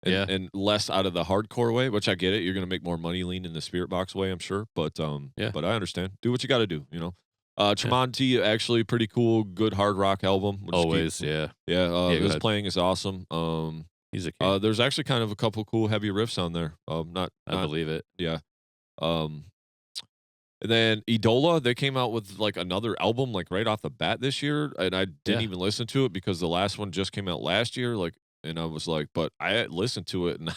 Yeah. And less out of the hardcore way, which I get it. You're going to make more money leaning the Spirit Box way, I'm sure. But Yeah. but I understand. Do what you got to do, Tremonti, actually pretty cool, good hard rock album. We'll just Always, yeah. Yeah, go his ahead. playing is awesome. He's a king. There's actually kind of a couple cool heavy riffs on there. I believe it. Yeah. And then Idola, they came out with like another album like right off the bat this year, and I didn't even listen to it because the last one just came out last year. And I was like, but I listened to it, and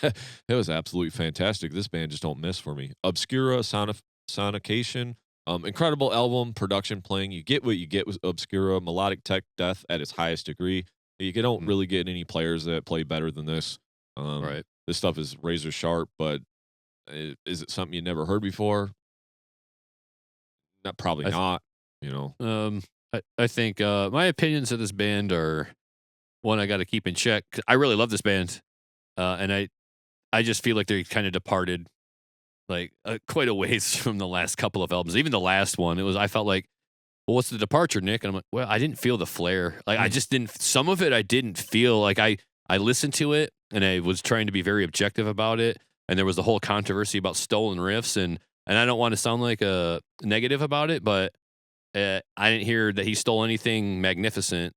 it was absolutely fantastic. This band just don't miss for me. Obscura, Sonication, incredible album, production playing. You get what you get with Obscura, melodic tech death at its highest degree. You don't really get any players that play better than this. Right. This stuff is razor sharp, but is it something you never heard before? Probably not. I think my opinions of this band are one I got to keep in check. I really love this band, and I just feel like they kind of departed like quite a ways from the last couple of albums. Even the last one, I felt like, well, what's the departure, Nick? And I'm like, well, I didn't feel the flair. Like I just didn't. Some of it I didn't feel. Like I listened to it and I was trying to be very objective about it, and there was the whole controversy about stolen riffs and I don't want to sound like a negative about it, but I didn't hear that he stole anything magnificent.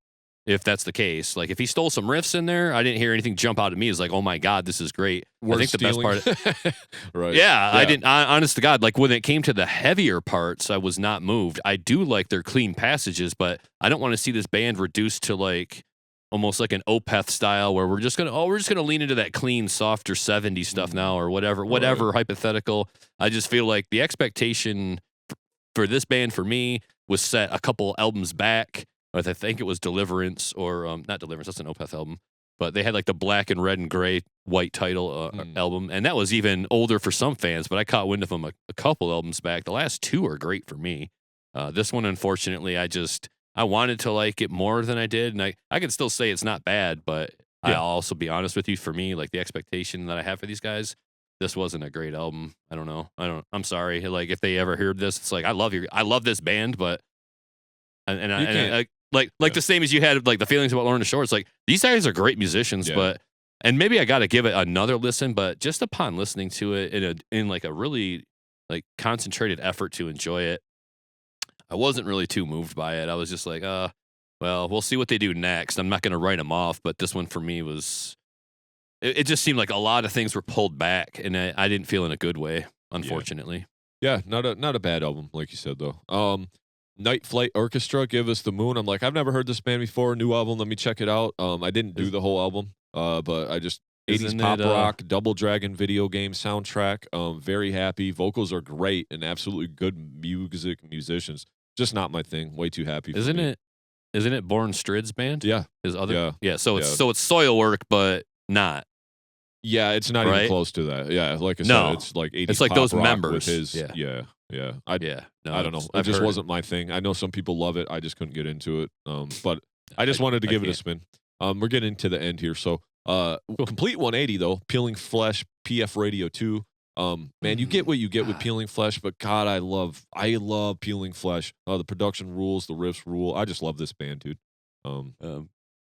If that's the case, like if he stole some riffs in there, I didn't hear anything jump out at me as like, oh my God, this is great. I think the best part, right? Yeah, I didn't. Honest to God, like when it came to the heavier parts, I was not moved. I do like their clean passages, but I don't want to see this band reduced to like almost like an Opeth style where we're just gonna lean into that clean, softer 70s stuff now or whatever hypothetical. I just feel like the expectation for this band for me was set a couple albums back. I think it was Deliverance or not Deliverance. That's an Opeth album, but they had like the black and red and gray white title album, and that was even older for some fans. But I caught wind of them a couple albums back. The last 2 are great for me. This one, unfortunately, I wanted to like it more than I did, and I can still say it's not bad, but I'll also be honest with you. For me, like the expectation that I have for these guys, this wasn't a great album. I don't know. I'm sorry. Like if they ever heard this, it's like I love this band, but like the same as you had like the feelings about Lorna Shore. It's like these guys are great musicians, but and maybe I got to give it another listen. But just upon listening to it in like a really like concentrated effort to enjoy it, I wasn't really too moved by it. I was just like, well, we'll see what they do next. I'm not going to write them off, but this one for me was. It just seemed like a lot of things were pulled back, and I didn't feel in a good way, unfortunately. Yeah, not a bad album, like you said though. Night Flight Orchestra, Give Us the Moon. I'm like, I've never heard this band before. New album, let me check it out. I didn't do the whole album, but I just 80s Isn't pop it? rock, Double Dragon video game soundtrack. Very happy. Vocals are great and absolutely good musicians. Just not my thing. Way too happy. Isn't it? Isn't it Born Strid's band? Yeah. His other. Yeah. Yeah. So it's soil work, but not. Yeah, it's not Right? even close to that. Yeah, like I No. said, it's like 80s It's like pop those rock members. with his. Yeah. Yeah. No, I don't know. It I've just heard wasn't my thing. I know some people love it. I just couldn't get into it. But I just wanted to give it a spin. We're getting to the end here. So, complete 180 though. Peeling Flesh, PF Radio 2. Man, you get what you get with Peeling Flesh, but God, I love Peeling Flesh. The production rules, the riffs rule. I just love this band, dude. Yeah,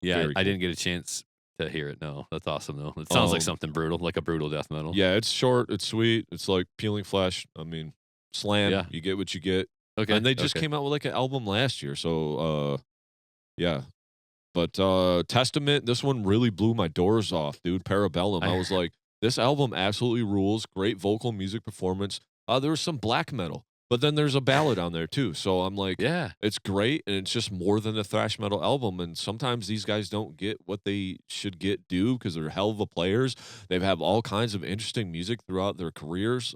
Very I cool. didn't get a chance to hear it. No, that's awesome though. It sounds like something brutal, like a brutal death metal. Yeah, it's short, it's sweet. It's like Peeling Flesh. I mean, slam. Yeah. You get what you get. Okay. And they just came out with like an album last year, so yeah. But Testament, this one really blew my doors off, dude. Parabellum. I was like, this album absolutely rules. Great vocal music performance. There's some black metal, but then there's a ballad on there too. So I'm like, Yeah. it's great, and it's just more than a thrash metal album. And sometimes these guys don't get what they should get due because they're hell of a players. They have all kinds of interesting music throughout their careers.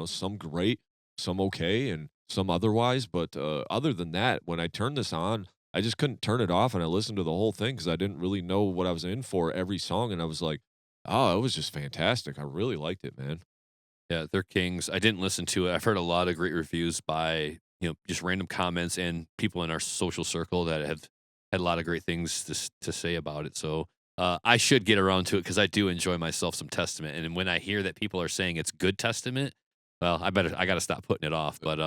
Some great, some okay, and some otherwise. But other than that, when I turned this on, I just couldn't turn it off, and I listened to the whole thing because I didn't really know what I was in for every song, and I was like, oh, it was just fantastic. I really liked it, man. Yeah, they're kings. I didn't listen to it. I've heard a lot of great reviews by, just random comments and people in our social circle that have had a lot of great things to say about it. So I should get around to it because I do enjoy myself some Testament. And when I hear that people are saying it's good Testament, well, I got to stop putting it off. But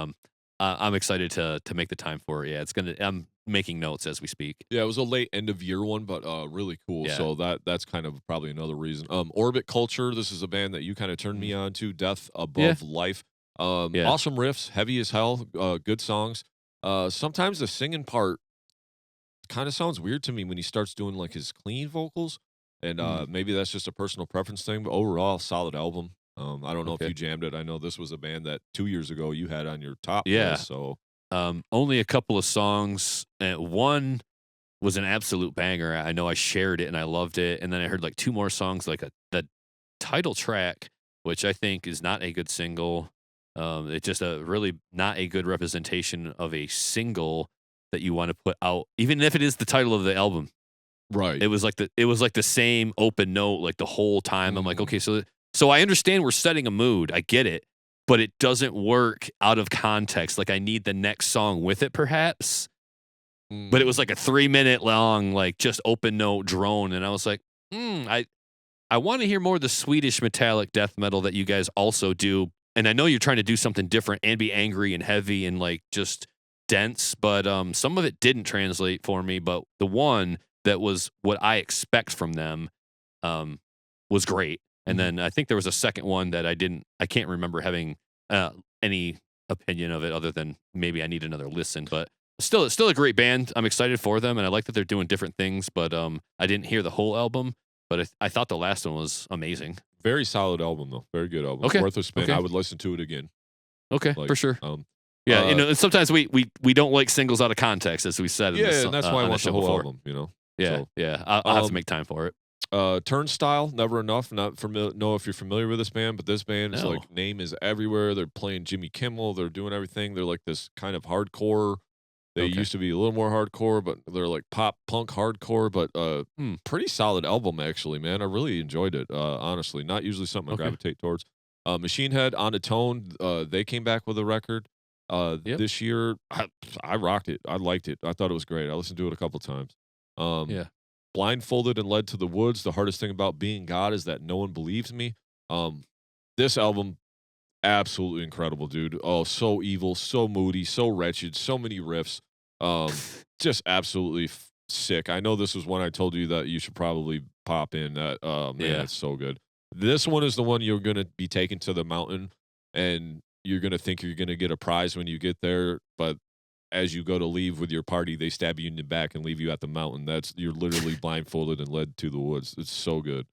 I'm excited to make the time for it. Yeah, I'm making notes as we speak. Yeah, it was a late end of year one, but really cool. Yeah. So that's kind of probably another reason. Orbit Culture, this is a band that you kind of turned me on to. Death Above Life. Awesome riffs, heavy as hell, good songs. Sometimes the singing part kind of sounds weird to me when he starts doing like his clean vocals, and maybe that's just a personal preference thing. But overall, solid album. I don't know if you jammed it. I know this was a band that 2 years ago you had on your top list. So only a couple of songs. And one was an absolute banger. I know I shared it and I loved it. And then I heard like two more songs, like the title track, which I think is not a good single. It's just a really not a good representation of a single that you want to put out, even if it is the title of the album. Right. It was like the same open note like the whole time. I'm like, okay, so I understand we're setting a mood. I get it, but it doesn't work out of context. Like I need the next song with it, perhaps. But it was like a 3-minute long, like just open note drone, and I was like, I want to hear more of the Swedish metallic death metal that you guys also do. And I know you're trying to do something different and be angry and heavy and like just dense, but some of it didn't translate for me. But the one that was what I expect from them was great. And then I think there was a second one that I can't remember having any opinion of it other than maybe I need another listen. But still a great band. I'm excited for them, and I like that they're doing different things. But I didn't hear the whole album, but I thought the last one was amazing. Very solid album, though. Very good album. Okay. Worth a spin. Okay. I would listen to it again. Okay, Like, for sure. Yeah, and sometimes we don't like singles out of context, as we said. In this, and that's why I want the whole before. album. Yeah, So, yeah. I'll have to make time for it. Turnstile, Never Enough. Not know if you're familiar with this band, but this band is No. like name is everywhere. They're playing Jimmy Kimmel. They're doing everything. They're like this kind of hardcore. They used to be a little more hardcore, but they're like pop punk hardcore. But pretty solid album actually, man. I really enjoyed it. Honestly, not usually something I gravitate towards. Machine Head on a Tone. They came back with a record this year. I rocked it. I liked it. I thought it was great. I listened to it a couple times. Blindfolded and Led to the Woods. The hardest thing about being God is that no one believes me. This album, absolutely incredible, dude. Oh, so evil, so moody, so wretched, so many riffs. Just absolutely sick. I know this was one I told you that you should probably pop in. That it's so good. This one is the one you're gonna be taken to the mountain, and you're gonna think you're gonna get a prize when you get there, but as you go to leave with your party, they stab you in the back and leave you at the mountain. You're literally blindfolded and led to the woods. It's so good.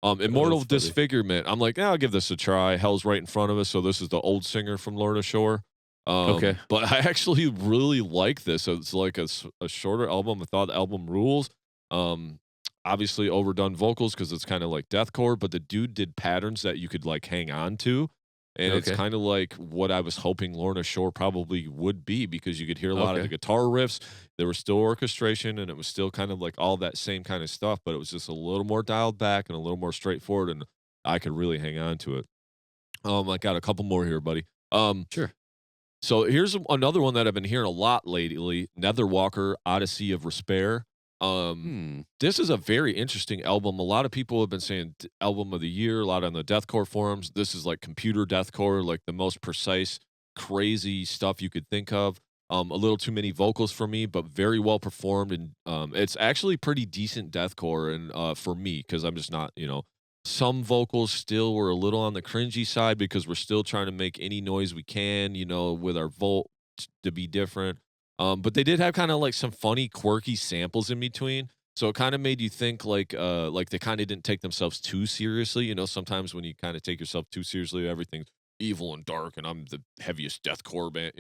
Immortal Disfigurement. I'm like, I'll give this a try. Hell's right in front of us. So this is the old singer from Lorna Shore. Okay. But I actually really like this. So it's like a shorter album. I thought the album rules. Um, Obviously overdone vocals because it's kind of like deathcore, but the dude did patterns that you could like hang on to. And it's Okay. kind of like what I was hoping Lorna Shore probably would be because you could hear a lot of the Okay. guitar riffs. There was still orchestration and it was still kind of like all that same kind of stuff, but it was just a little more dialed back and a little more straightforward. And I could really hang on to it. I got a couple more here, buddy. Sure. So here's another one that I've been hearing a lot lately, Netherwalker, Odyssey of Despair. Hmm. This is a very interesting album. A lot of people have been saying album of the year, a lot on the deathcore forums. This is like computer deathcore, like the most precise, crazy stuff you could think of. A little too many vocals for me, but very well performed, and it's actually pretty decent deathcore. And for me, because I'm just not, some vocals still were a little on the cringy side because we're still trying to make any noise we can, with our volt to be different. But they did have kind of like some funny, quirky samples in between. So it kind of made you think like they kind of didn't take themselves too seriously. Sometimes when you kind of take yourself too seriously, everything's evil and dark, and I'm the heaviest deathcore band.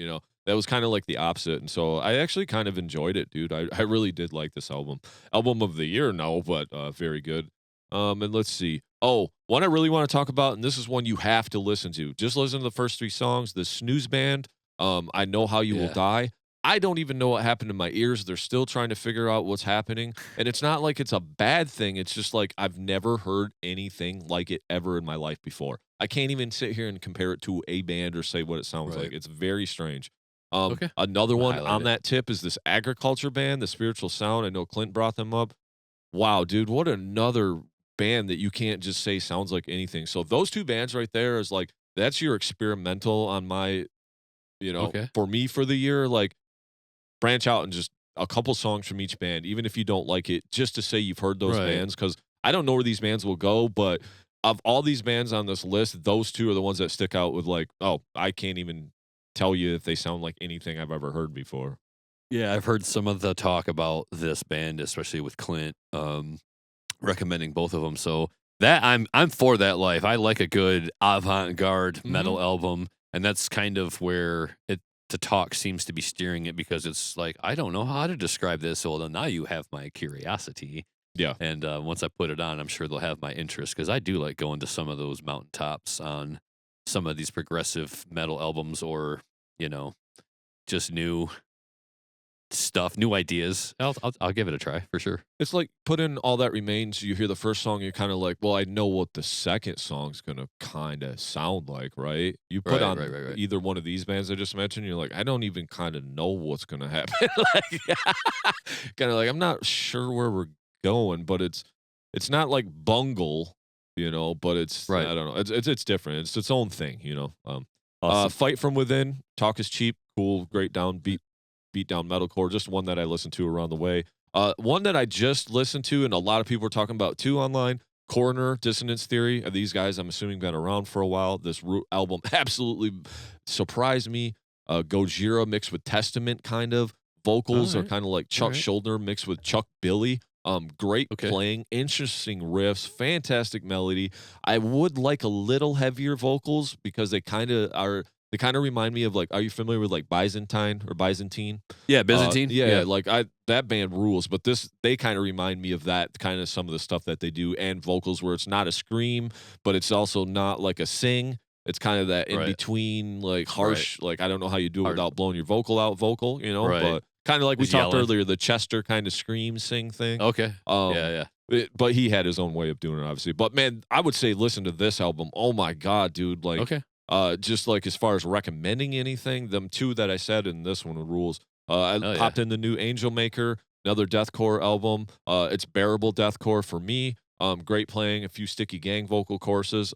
That was kind of like the opposite. And so I actually kind of enjoyed it, dude. I really did like this album. Album of the year, no, but very good. And let's see. Oh, one I really want to talk about, and this is one you have to listen to. Just listen to the first 3 songs. The Snooze Band. I Know How You Will Yeah. Die. I don't even know what happened to my ears. They're still trying to figure out what's happening. And it's not like it's a bad thing. It's just like I've never heard anything like it ever in my life before. I can't even sit here and compare it to a band or say what it sounds like. Right. It's very strange. Okay. Another I'm gonna one highlight on it. that tip is this Agriculture band, the Spiritual Sound. I know Clint brought them up. Wow, dude, what another band that you can't just say sounds like anything. So those 2 bands right there is like that's your experimental on my, Okay. for me for the year. Like branch out and just a couple songs from each band, even if you don't like it, just to say you've heard those Right. bands. Because I don't know where these bands will go, but of all these bands on this list, those 2 are the ones that stick out with like, oh, I can't even tell you if they sound like anything I've ever heard before. Yeah, I've heard some of the talk about this band, especially with Clint, recommending both of them. So that I'm for that life. I like a good avant-garde Mhm. metal album, and that's kind of where the talk seems to be steering it because it's like I don't know how to describe this. Well, then now you have my curiosity, Yeah. and once I put it on, I'm sure they'll have my interest because I do like going to some of those mountaintops on some of these progressive metal albums, or you know, just new stuff, new ideas. I'll give it a try for sure. It's like put in All That Remains. You hear the first song, you're kind of like, well, I know what the second song's gonna kind of sound like, right? You put Right, on right, right, right. either one of these bands I just mentioned, you're like, I don't even kind of know what's gonna happen. Like, kind of like I'm not sure where we're going, but it's not like Bungle, but it's Right. I don't know. It's different. It's its own thing. Awesome. Fight from Within, Talk is Cheap, cool, great beat down metalcore, just one that I listened to around the way. One that I just listened to, and a lot of people are talking about too online. Coroner, Dissonance Theory. These guys, I'm assuming, been around for a while. This album absolutely surprised me. Gojira mixed with Testament, kind of. All Vocals are right. kind of like All Chuck right. Schuldiner mixed with Chuck Billy. Great Okay. playing, interesting riffs, fantastic melody. I would like a little heavier vocals because they kind of are. They kind of remind me of like, are you familiar with like Byzantine or Byzantine? Yeah, Byzantine. Yeah, Yeah. like that band rules, but they kind of remind me of that kind of some of the stuff that they do and vocals where it's not a scream, but it's also not like a sing. It's kind of that in Right. between, like Right. harsh, like I don't know how you do it Hard. without blowing your vocal out, Right. but kind of like we Just talked yelling. earlier, the Chester kind of scream sing thing. Okay. Um, Yeah. Yeah. but he had his own way of doing it, obviously. But man, I would say listen to this album. Oh my god, dude! Like, Okay. just like as far as recommending anything, them 2 that I said and this one rules. I Oh yeah. popped in the new Angel Maker, another deathcore album. It's bearable deathcore for me. Great playing, a few sticky gang vocal courses.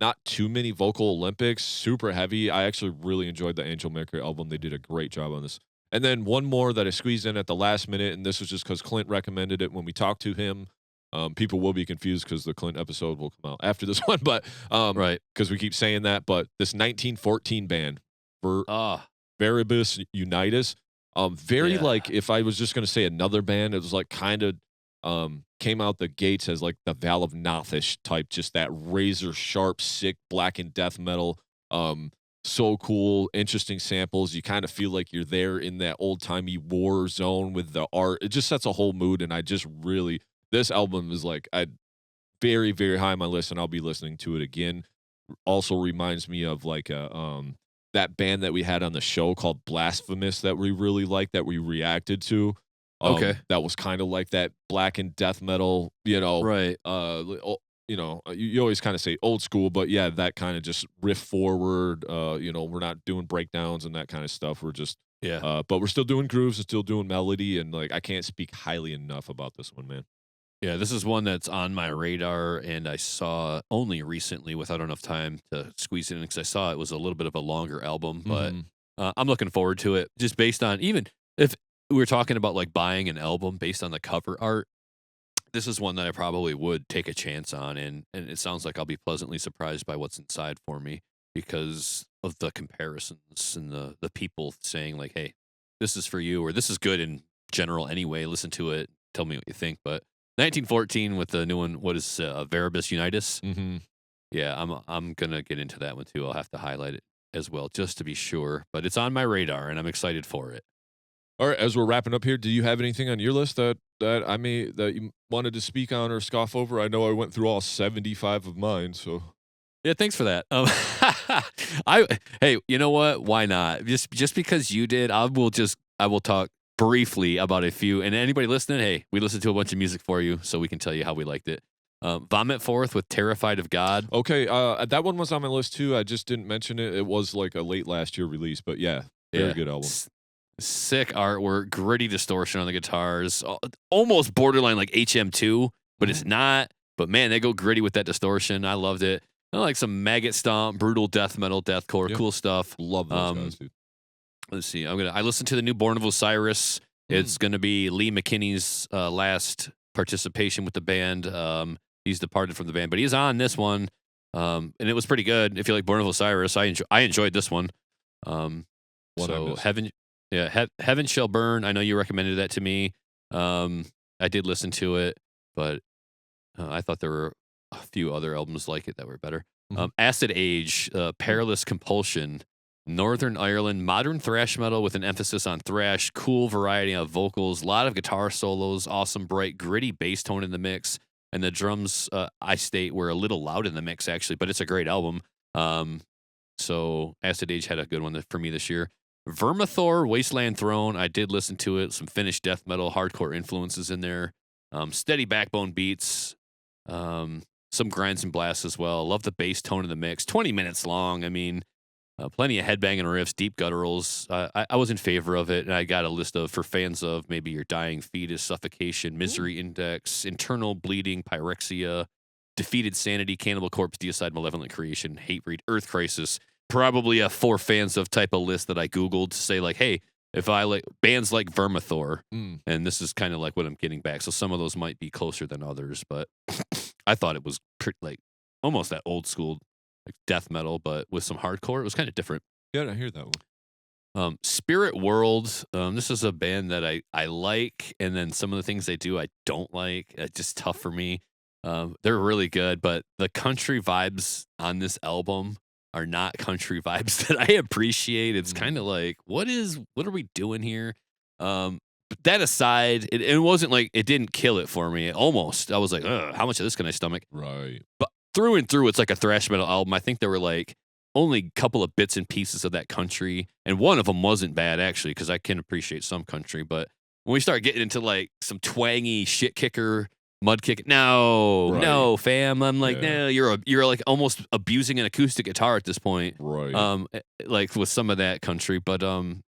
Not too many vocal Olympics, super heavy. I actually really enjoyed the Angel Maker album. They did a great job on this. And then one more that I squeezed in at the last minute, and this was just because Clint recommended it when we talked to him. People will be confused because the Clint episode will come out after this one, but Right. because we keep saying that. But this 1914 band, for Ah. Veribus Unitas. Very Yeah. like if I was just gonna say another band, it was like kind of came out the gates as like the Val of Nothish type, just that razor sharp, sick black and death metal. so cool, interesting samples. You kind of feel like you're there in that old-timey war zone with the art. It just sets a whole mood, and I just really this album is like I very, very high on my list, and I'll be listening to it again. Also reminds me of like that band that we had on the show called Blasphemous that we really liked, that we reacted to. Okay. That was kind of like that black and death metal, Right. you always kind of say old school, but yeah, that kind of just riff forward. We're not doing breakdowns and that kind of stuff. We're just Yeah. but we're still doing grooves and still doing melody, and like I can't speak highly enough about this one, man. Yeah, this is one that's on my radar, and I saw only recently without enough time to squeeze it in because I saw it was a little bit of a longer album, but Mhm. I'm looking forward to it just based on even if we were talking about like buying an album based on the cover art. This is one that I probably would take a chance on, and it sounds like I'll be pleasantly surprised by what's inside for me because of the comparisons and the people saying like, "Hey, this is for you," or "This is good in general anyway. Listen to it, tell me what you think." But 1914 with the new one, what is Veribus Unitus? Mhm. Yeah, I'm gonna get into that one too. I'll have to highlight it as well just to be sure, but it's on my radar and I'm excited for it. All right, as we're wrapping up here, do you have anything on your list that you wanted to speak on or scoff over? I know I went through all 75 of mine, so Yeah, thanks for that. I hey, you know what? Why not? Just because you did, I will talk briefly about a few. And anybody listening, hey, we listened to a bunch of music for you, so we can tell you how we liked it. Vomit Forth with Terrified of God. okay, that one was on my list too. I just didn't mention it. It was like a late last year release, but yeah, very Yeah, good album. sick artwork, gritty distortion on the guitars, almost borderline like HM2, but it's not. But man, they go gritty with that distortion. I loved it. I like some Maggot Stomp, brutal death metal, deathcore, Yeah. cool stuff. Love those guys, dude. Let's see. I listened to the new Born of Osiris. It's going to be Lee McKinney's last participation with the band. He's departed from the band, but he's on this one, and it was pretty good. If you like Born of Osiris, I enjoyed this one. What I So missed. Heaven Shall Burn. I know you recommended that to me. I did listen to it, but I thought there were a few other albums like it that were better. Mhm. Acid Age, Perilous Compulsion, Northern Ireland, modern thrash metal with an emphasis on thrash, cool variety of vocals, a lot of guitar solos, awesome, bright, gritty bass tone in the mix, and the drums, I state, were a little loud in the mix, actually, but it's a great album. So Acid Age had a good one for me this year. Vermithor, Wasteland Throne, I did listen to it. Some Finnish death metal, hardcore influences in there. Steady backbone beats. Some grinds and blasts as well. Love the bass tone in the mix. 20 minutes long. I mean, plenty of headbanging riffs, deep gutturals. I was in favor of it, and I got a list of for fans of maybe Your Dying Fetus, Suffocation, Misery Index, Internal Bleeding, Pyrexia, Defeated Sanity, Cannibal Corpse, Deicide, Malevolent Creation, Hatebreed, Earth Crisis. Probably a for fans of type of list that I Googled to say, like, hey, if I like bands like Vermithor, and this is kind of like what I'm getting back. So some of those might be closer than others, but I thought it was like almost that old school like death metal, but with some hardcore. It was kind of different. Yeah, I hear that one. Spirit World. This is a band that I like, and then some of the things they do I don't like. It's just tough for me. They're really good, but the country vibes on this album are not country vibes that I appreciate. It's kind of like, what are we doing here? But that aside, it wasn't like it didn't kill it for me. Almost. I was like, ugh, how much of this can I stomach? Right. But through and through, it's like a thrash metal album. I think there were like only a couple of bits and pieces of that country, and one of them wasn't bad actually, because I can appreciate some country. But when we start getting into like some twangy shit kicker, mud kick, no, fam. I'm like, no, you're like almost abusing an acoustic guitar at this point. Right. Like with some of that country, but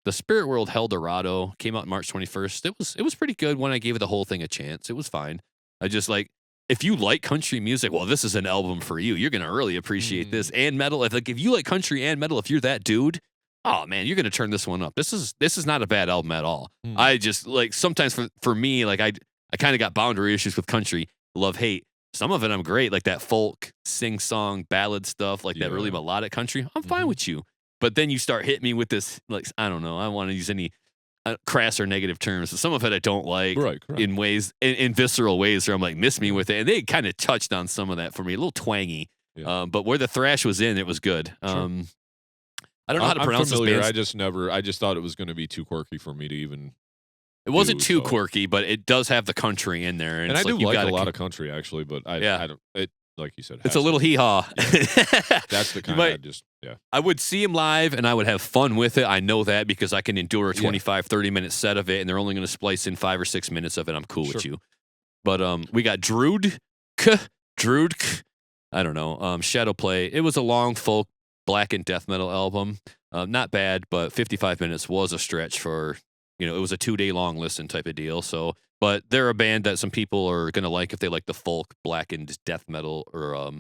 the Spirit World Eldorado came out March 21st. It was pretty good when I gave the whole thing a chance. It was fine. I just like, if you like country music, well, this is an album for you. You're gonna really appreciate this, and metal. If you like country and metal, if you're that dude, oh man, you're gonna turn this one up. This is not a bad album at all. I just like sometimes for me, like I kind of got boundary issues with country, love hate. Some of it I'm great, like that folk sing song ballad stuff, like that really melodic country. I'm fine with you, but then you start hitting me with this, like I don't know. I don't want to use any crass or negative terms. Some of it I don't like in ways, in visceral ways, where I'm like, miss me with it. And they kind of touched on some of that for me, a little twangy. Yeah. But where the thrash was in, it was good. Sure. I don't know how to I'm pronounce this familiar. band. I just thought it was going to be too quirky for me to even. It wasn't too so. quirky, but it does have the country in there, And it's I do you like gotta a lot of country actually, but I don't. It like you said, It's a little hee haw. That's the kind I just I would see him live and I would have fun with it. I know that because I can endure a 25, 30-minute set of it, and they're only going to splice in 5 or 6 minutes of it. I'm cool with you. But we got Drood. I don't know. Shadowplay. It was a long folk black and death metal album. Not bad, but 55 minutes was a stretch for, it was a 2-day long listen type of deal. So, but they're a band that some people are going to like if they like the folk, blackened death metal, or,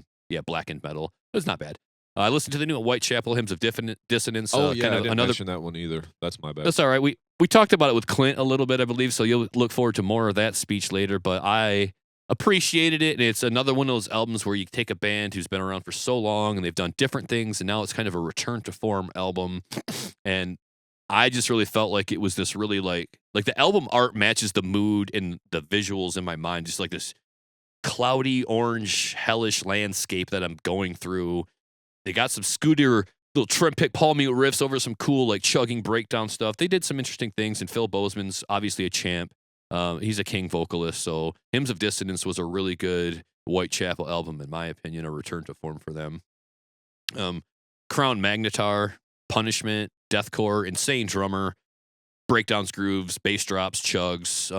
blackened metal. It's not bad. I listened to the new Whitechapel Hymns of Dissonance. I didn't mention that one either. That's my bad. That's all right. We talked about it with Clint a little bit, I believe, so you'll look forward to more of that speech later, but I appreciated it, and it's another one of those albums where you take a band who's been around for so long, and they've done different things, and now it's kind of a return to form album, and I just really felt like it was this really, like the album art matches the mood and the visuals in my mind, just like this cloudy, orange, hellish landscape that I'm going through. They got some Scooter, little trim pick palm mute riffs over some cool, like, chugging breakdown stuff. They did some interesting things, and Phil Bozeman's obviously a champ. He's a king vocalist, so Hymns of Dissonance was a really good Whitechapel album, in my opinion, a return to form for them. Crown Magnetar, Punishment, Deathcore, insane drummer, breakdowns, grooves, bass drops, chugs.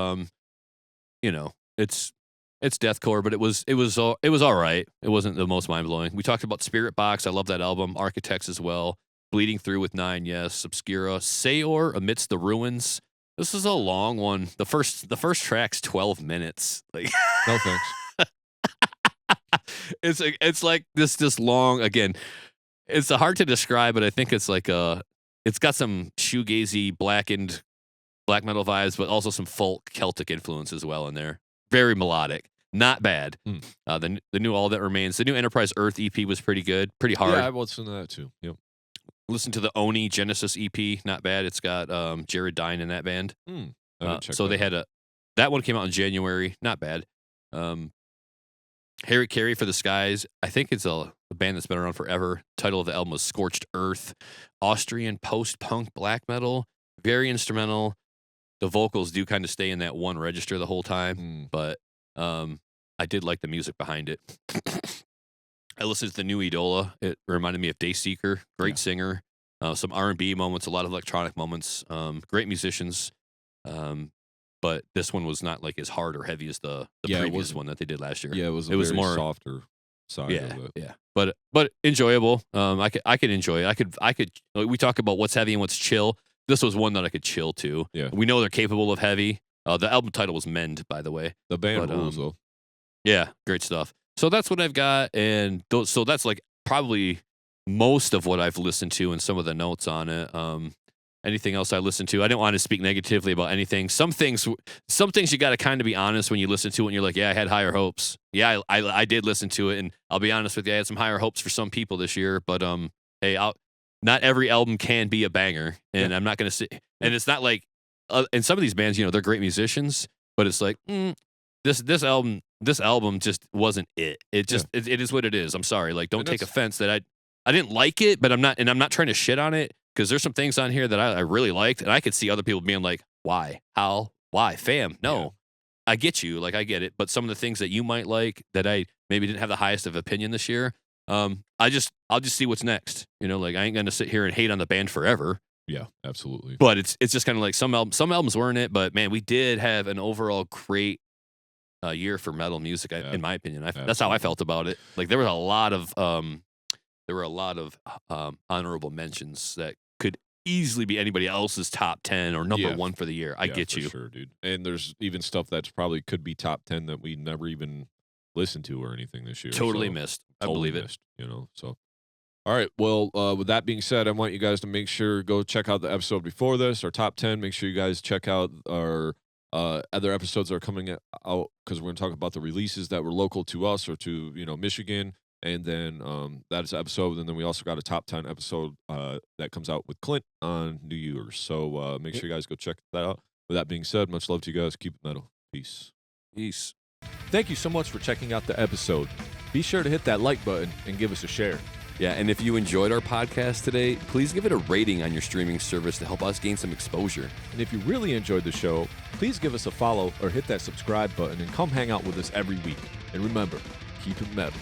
It's deathcore, but it was all right. It wasn't the most mind blowing. We talked about Spirit Box. I love that album. Architects as well. Bleeding Through with 9, yes. Obscura, Seor, Amidst the Ruins. This is a long one. The first track's 12 minutes. Like, no thanks. It's like this long. Again, it's hard to describe, but I think it's like it's got some shoegazy blackened black metal vibes, but also some folk Celtic influence as well in there. Very melodic. Not bad. The new All That Remains. The new Enterprise Earth EP was pretty good. Pretty hard. Yeah, I've listened to that too. Yep. Listen to the Oni Genesis EP. Not bad. It's got Jared Dine in that band. So they had that one came out in January. Not bad. Harry Carey for the Skies. I think it's a band that's been around forever. Title of the album was Scorched Earth. Austrian post-punk black metal. Very instrumental. The vocals do kind of stay in that one register the whole time, but I did like the music behind it. I listened to the new Idola. It reminded me of Dayseeker. Great singer. Some R&B moments, a lot of electronic moments. Great musicians. But this one was not like as hard or heavy as the previous one that they did last year. Yeah, it was more softer side of it. Yeah. But enjoyable. I could enjoy it. I could. We talk about what's heavy and what's chill. This was one that I could chill to. Yeah. We know they're capable of heavy. The album title was Mend, by the way. The band rules, though. Yeah, great stuff. So that's what I've got, and so that's like probably most of what I've listened to and some of the notes on it. Anything else I listened to? I didn't want to speak negatively about anything. Some things you got to kind of be honest when you listen to it, and you're like, yeah, I had higher hopes. Yeah, I did listen to it, and I'll be honest with you, I had some higher hopes for some people this year, but hey, not every album can be a banger, and I'm not going to say. And it's not like, and some of these bands, they're great musicians, but it's like this album just wasn't it. It just it is what it is. I'm sorry, like don't take offense that I didn't like it, but I'm not trying to shit on it because there's some things on here that I really liked, and I could see other people being like, why, how, why, fam, no. I get you, like I get it, but some of the things that you might like that I maybe didn't have the highest of opinion this year. I'll just see what's next. Like I ain't gonna sit here and hate on the band forever. Yeah, absolutely. But it's just kind of like some albums weren't it, but man, we did have an overall great year for metal music. In my opinion, that's how I felt about it. Like there were a lot of honorable mentions that could easily be anybody else's top 10 or number 1 for the year. I get you, sure, dude. And there's even stuff that's probably could be top 10 that we never even listened to or anything this year. Totally missed. I believe it. So. All right. Well, with that being said, I want you guys to make sure go check out the episode before this, our top 10. Make sure you guys check out our other episodes that are coming out because we're going to talk about the releases that were local to us or to Michigan, and then that is episode. And then we also got a top 10 episode that comes out with Clint on New Year's. So make sure you guys go check that out. With that being said, much love to you guys. Keep it metal. Peace. Thank you so much for checking out the episode. Be sure to hit that like button and give us a share. Yeah, and if you enjoyed our podcast today, please give it a rating on your streaming service to help us gain some exposure. And if you really enjoyed the show, please give us a follow or hit that subscribe button and come hang out with us every week. And remember, keep it metal.